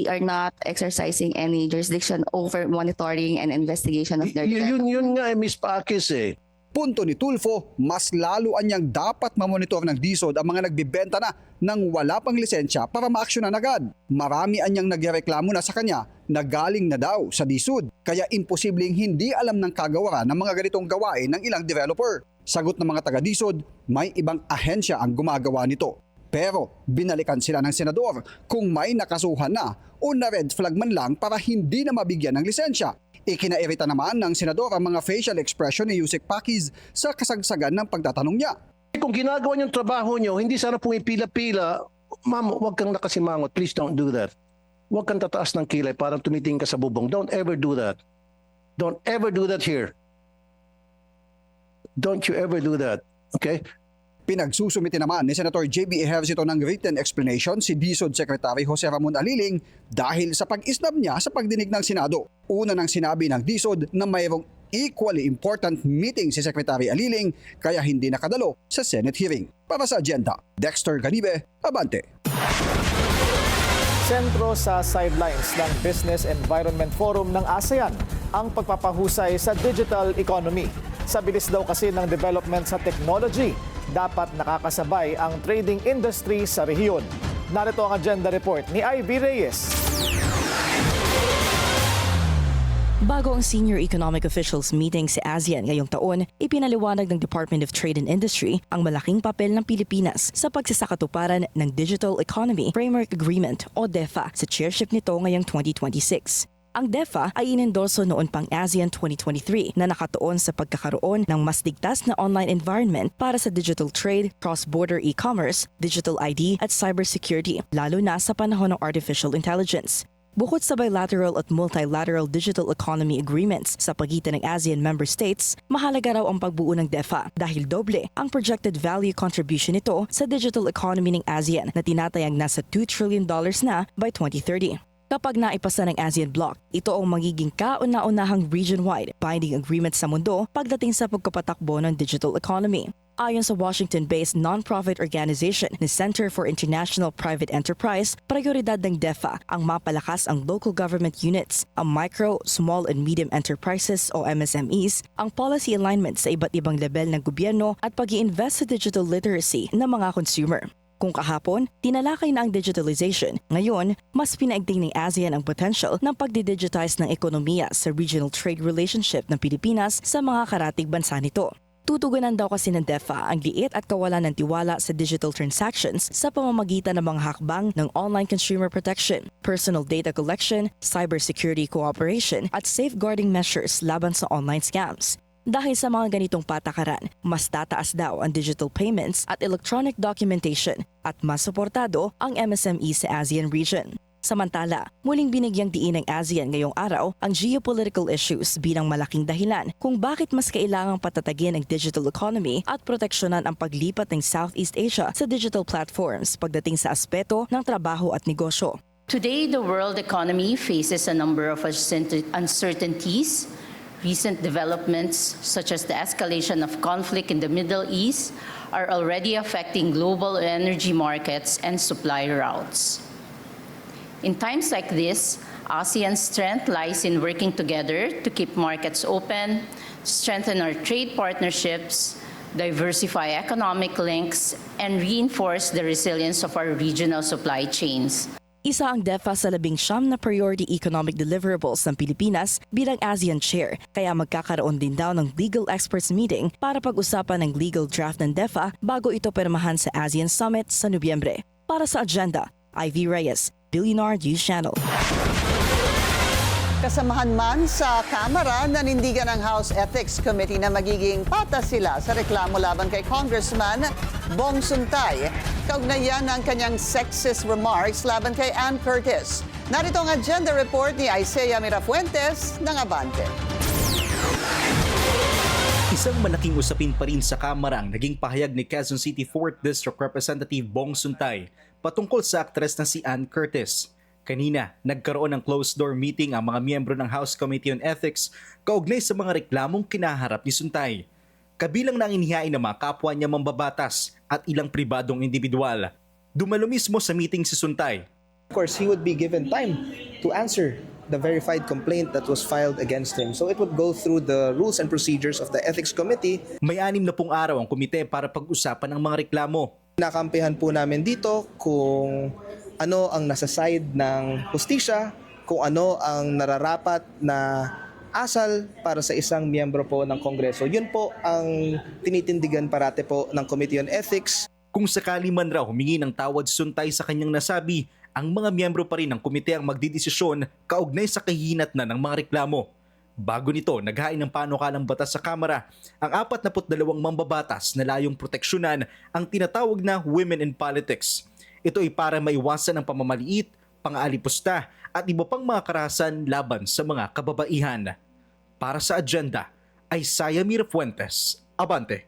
are not exercising any jurisdiction over monitoring and investigation of their development. Yun nga, Ms. Pakis eh. Punto ni Tulfo, mas lalo anyang dapat mamonitor ng DSUD ang mga nagbibenta na nang wala pang lisensya para maaksyonan agad. Marami anyang nagreklamo na sa kanya na galing na daw sa DSUD, kaya imposibleng hindi alam ng kagawaran ng mga ganitong gawain ng ilang developer. Sagot ng mga taga-DSUD, may ibang ahensya ang gumagawa nito. Pero binalikan sila ng senador kung may nakasuhan na o na-red flag man lang para hindi na mabigyan ng lisensya. Ikinairita naman ng senador ang mga facial expression ni Yusek Pakis sa kasagsagan ng pagtatanong niya. Kung ginagawa niyong trabaho niyo, hindi sana pumipila-pila, ma'am, huwag kang nakasimangot. Please don't do that. Huwag kang tataas ng kilay parang tumitingin ka sa bubong. Don't ever do that. Don't ever do that here. Don't you ever do that. Okay? Pinagsusumiti naman ni Senator J.B. Ejercito ng written explanation si DSUD Secretary Jose Ramon Aliling dahil sa pag-isnab niya sa pagdinig ng Senado. Una nang sinabi ng DSUD na mayroong equally important meeting si Secretary Aliling kaya hindi nakadalo sa Senate hearing. Para sa agenda, Dexter Ganibe, Abante. Sentro sa sidelines ng Business Environment Forum ng ASEAN ang pagpapahusay sa digital economy. Sa bilis daw kasi ng development sa technology, dapat nakakasabay ang trading industry sa rehiyon. Narito ang agenda report ni Ivy Reyes. Bago ang Senior Economic Officials Meeting sa ASEAN ngayong taon, ipinaliwanag ng Department of Trade and Industry ang malaking papel ng Pilipinas sa pagsasakatuparan ng Digital Economy Framework Agreement o DEFA sa chairship nito ngayong 2026. Ang DEFA ay inendorso noon pang ASEAN 2023 na nakatuon sa pagkakaroon ng mas ligtas na online environment para sa digital trade, cross-border e-commerce, digital ID at cybersecurity, lalo na sa panahon ng artificial intelligence. Bukod sa bilateral at multilateral digital economy agreements sa pagitan ng ASEAN member states, mahalaga raw ang pagbuo ng DEFA dahil doble ang projected value contribution nito sa digital economy ng ASEAN na tinatayang nasa $2 trillion na by 2030. Kapag naipasa ng ASEAN Bloc, ito ang magiging kauna-unahang region-wide binding agreement sa mundo pagdating sa pagkapatakbo ng digital economy. Ayon sa Washington-based non-profit organization na Center for International Private Enterprise, prioridad ng DEFA ang mapalakas ang local government units, ang micro, small and medium enterprises o MSMEs, ang policy alignment sa iba't ibang level ng gobyerno at pag-i-invest sa digital literacy ng mga consumer. Kung kahapon, tinalakay na ang digitalization, ngayon, mas pinaigting ng ASEAN ang potential ng pagdidigitize ng ekonomiya sa regional trade relationship ng Pilipinas sa mga karatig bansa nito. Tutugunan daw kasi ng DEFA ang liit at kawalan ng tiwala sa digital transactions sa pamamagitan ng mga hakbang ng online consumer protection, personal data collection, cybersecurity cooperation at safeguarding measures laban sa online scams. Dahil sa mga ganitong patakaran, mas tataas daw ang digital payments at electronic documentation at mas suportado ang MSME sa ASEAN region. Samantala, muling binigyang diin ng ASEAN ngayong araw ang geopolitical issues bilang malaking dahilan kung bakit mas kailangang patatagin ang digital economy at proteksyonan ang paglipat ng Southeast Asia sa digital platforms pagdating sa aspeto ng trabaho at negosyo. Today, the world economy faces a number of uncertainties. Recent developments, such as the escalation of conflict in the Middle East, are already affecting global energy markets and supply routes. In times like this, ASEAN's strength lies in working together to keep markets open, strengthen our trade partnerships, diversify economic links, and reinforce the resilience of our regional supply chains. Isa ang DEFA sa 19 na priority economic deliverables ng Pilipinas bilang ASEAN Chair, kaya magkakaroon din daw ng legal experts meeting para pag-usapan ng legal draft ng DEFA bago ito pirmahan sa ASEAN Summit sa Nobyembre. Para sa agenda, Ivy Reyes, Billionaire News Channel. Kasamahan man sa Kamara, nanindigan ng House Ethics Committee na magiging patas sila sa reklamo laban kay Congressman Bong Suntay. Kaugnayan ng kanyang sexist remarks laban kay Ann Curtis. Narito ang agenda report ni Isaiah Mirafuentes ng Abante. Isang malaking usapin pa rin sa Kamara ang naging pahayag ni Quezon City 4th District Representative Bong Suntay patungkol sa aktres na si Ann Curtis. Kanina, nagkaroon ng closed-door meeting ang mga miyembro ng House Committee on Ethics kaugnay sa mga reklamong kinaharap ni Suntay. Kabilang na ang inihain ng mga kapwa niya mambabatas at ilang pribadong individual. Dumalo mismo sa meeting si Suntay. Of course, he would be given time to answer the verified complaint that was filed against him. So it would go through the rules and procedures of the Ethics Committee. May 6 na pong araw ang komite para pag-usapan ang mga reklamo. Nakampihan po namin dito kung ano ang nasa side ng hustisya, kung ano ang nararapat na asal para sa isang miyembro po ng Kongreso. Yun po ang tinitindigan parate po ng Committee on Ethics. Kung sakali man raw humingi ng tawad si Suntay sa kanyang nasabi, ang mga miyembro pa rin ng komite ang magdidesisyon kaugnay sa kahihinatnan ng mga reklamo. Bago nito, naghain ng panukalang batas sa Kamara ang 42 mambabatas na layong proteksyonan ang tinatawag na Women in Politics. Ito ay para maiwasan ang pamamaliit, pang-aalipusta at iba pang mga karahasan laban sa mga kababaihan. Para sa agenda, Isaiah Mirafuentes, Abante.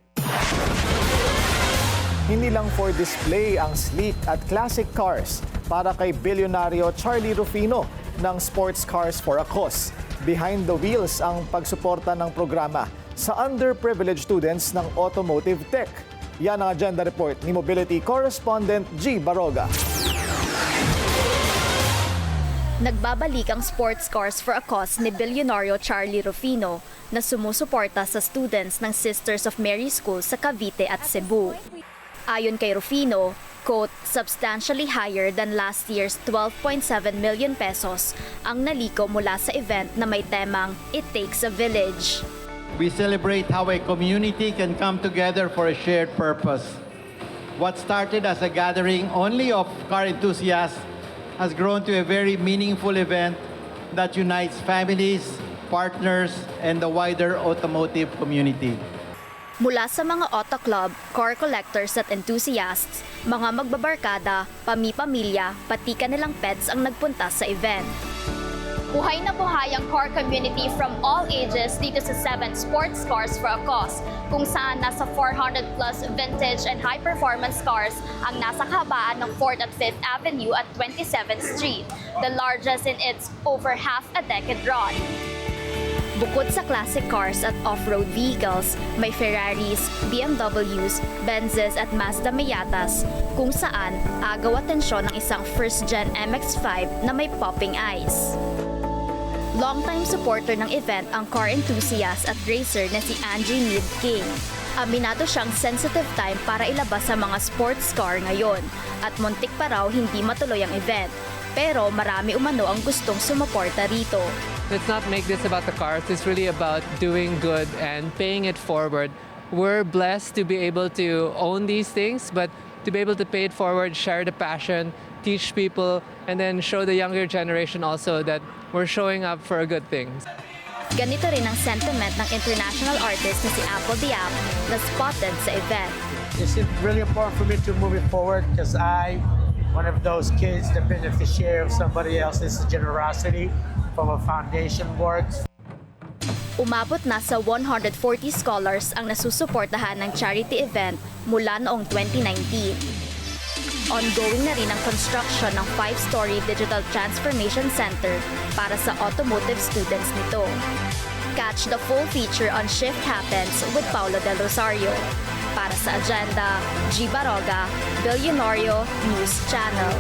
Hindi lang for display ang sleek at classic cars para kay bilyonaryo Charlie Rufino ng Sports Cars for a Cause. Behind the wheels ang pagsuporta ng programa sa underprivileged students ng automotive tech. Yan ang agenda report ni Mobility Correspondent G. Baroga. Nagbabalik ang Sports Cars for a Cause ni bilyonaryo Charlie Rufino na sumusuporta sa students ng Sisters of Mary School sa Cavite at Cebu. Ayon kay Rufino, quote, substantially higher than last year's 12.7 million pesos ang naliko mula sa event na may temang It Takes a Village. We celebrate how a community can come together for a shared purpose. What started as a gathering only of car enthusiasts has grown to a very meaningful event that unites families, partners, and the wider automotive community. Mula sa mga auto club, car collectors at enthusiasts, mga magbabarkada, pami-pamilya, pati kanilang pets ang nagpunta sa event. Buhay na buhay ang car community from all ages dito sa 7 Sports Cars for a Cause, kung saan nasa 400 plus vintage and high-performance cars ang nasa kahabaan ng 4th at 5th Avenue at 27th Street, the largest in its over half a decade run. Bukod sa classic cars at off-road vehicles, may Ferraris, BMWs, Benzes at Mazda Miatas, kung saan agaw atensyon ng isang first-gen MX-5 na may popping eyes. Longtime supporter ng event ang car enthusiast at racer na si Angie Mead King. Aminado siyang sensitive time para ilabas sa mga sports car ngayon at muntik pa raw hindi matuloy ang event. Pero marami umano ang gustong sumuporta rito. Let's not make this about the cars. It's really about doing good and paying it forward. We're blessed to be able to own these things, but to be able to pay it forward, share the passion, teach people, and then show the younger generation also that we're showing up for a good thing. Ganito rin ang sentiment ng international artist na si Apple Diab na spotted sa event. It's really important for me to move it forward because I one of those kids, the beneficiary of somebody else's generosity from a foundation works. Umabot na sa 140 scholars ang nasusuportahan ng charity event mula noong 2019. Ongoing na rin ang construction ng 5-story Digital Transformation Center para sa automotive students nito. Catch the full feature on Shift Happens with Paulo Del Rosario. Para sa Agenda, G. Baroga, Billionario News Channel.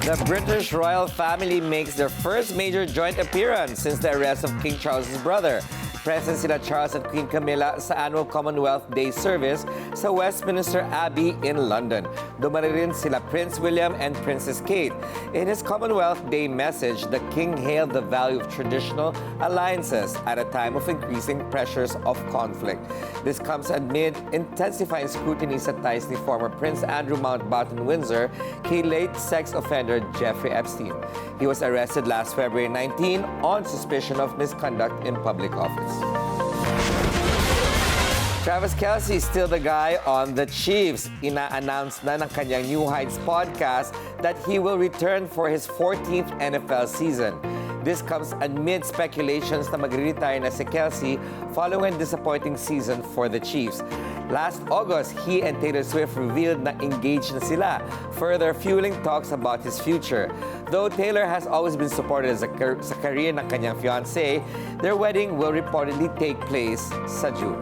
The British royal family makes their first major joint appearance since the arrest of King Charles's brother. Present sila Charles at Queen Camilla sa annual Commonwealth Day service sa Westminster Abbey in London. Dumari rin sila Prince William and Princess Kate. In his Commonwealth Day message, the King hailed the value of traditional alliances at a time of increasing pressures of conflict. This comes amid intensifying scrutiny sa ties ni former Prince Andrew Mountbatten Windsor kay late sex offender Jeffrey Epstein. He was arrested last February 19 on suspicion of misconduct in public office. Travis Kelce is still the guy on the Chiefs. Ina-announce na ng kanyang New Heights podcast that he will return for his 14th NFL season. This comes amid speculations na magre-retire na si Kelce following a disappointing season for the Chiefs. Last August, he and Taylor Swift revealed na engaged na sila, further fueling talks about his future. Though Taylor has always been supported sa career ng kanyang fiancé, their wedding will reportedly take place sa June.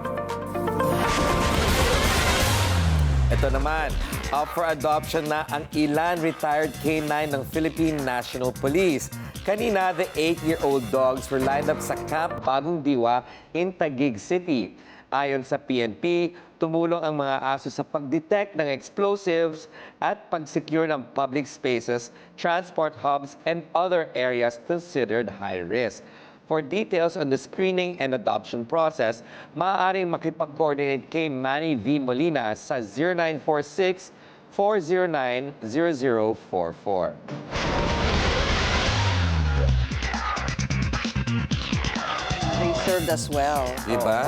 Ito naman, up for adoption na ang ilan retired K9 ng Philippine National Police. Kanina, the 8-year-old dogs were lined up sa Camp Bagong Diwa in Taguig City. Ayon sa PNP, tumulong ang mga aso sa pag-detect ng explosives at pag-secure ng public spaces, transport hubs, and other areas considered high risk. For details on the screening and adoption process, maaaring makipag-coordinate kay Manny V. Molina sa 0946-409-0044. They served us well. Diba?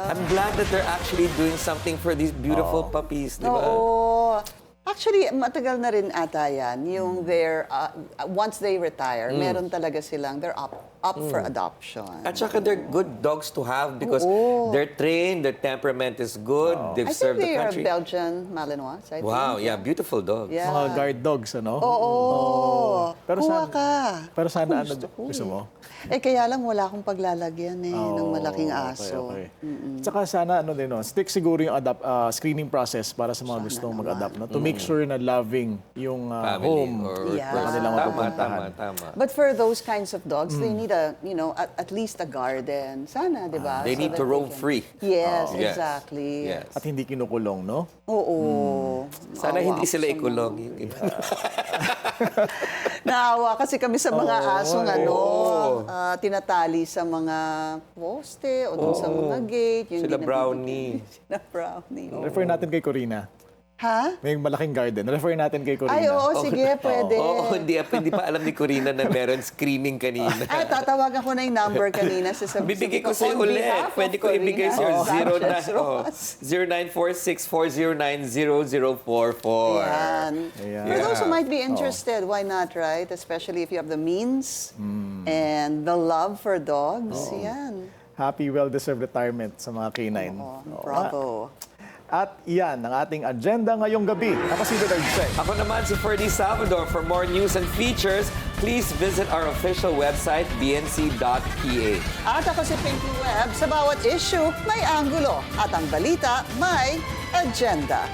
I'm glad that they're actually doing something for these beautiful puppies, diba? Oo. Actually, matagal na rin ata yan. Yung once they retire, meron talaga silang, they're up for adoption. At saka they're good dogs to have because they're trained, their temperament is good, they've I served think the they are country. Belgian Malinois. I Wow, think. yeah, beautiful dogs. Yeah. Mga guard dogs, ano? Oo. Pero Kuha ka. Pero sana Gusto mo? Kaya lang wala akong paglalagyan ng malaking aso. Okay. Tsaka sana, stick siguro yung screening process para sa mga gustong mag-adapt. No? To make sure na loving yung home or na kanilang mapupuntahan. Tama. But for those kinds of dogs, they need at least a garden. Sana, di ba? They need to roam free. Yes, Yes. exactly. Yes. At hindi kinukulong, no? Oo. Sana Maawa hindi ako sila sa ikulong. Yung iba. Naawa kasi kami sa mga asong tinatali sa mga poste o dun sa mga gate. Yung Sila di Brownie. Sila Brownie. Refer natin kay Corina. Ha? May malaking garden. Refer natin kay Corina. Ay, oo, sige, pwede. Hindi pa alam ni Corina na meron screening kanina. Ay, tatawagan ko na yung number kanina. Bibigay ko sa'yo ulit. Pwede ko ibigay sa'yo 0946-409-0044. Yan. For those who might be interested, why not, right? Especially if you have the means and the love for dogs. Yan. Happy, well-deserved retirement sa mga K9. Bravo. At iyan ang ating agenda ngayong gabi. Ako si Bernard Seng. Ako naman si Ferdy Salvador. For more news and features, please visit our official website, bnc.ph. At ako si Pinky Webb. Sa bawat issue, may anggulo. At ang balita, may agenda.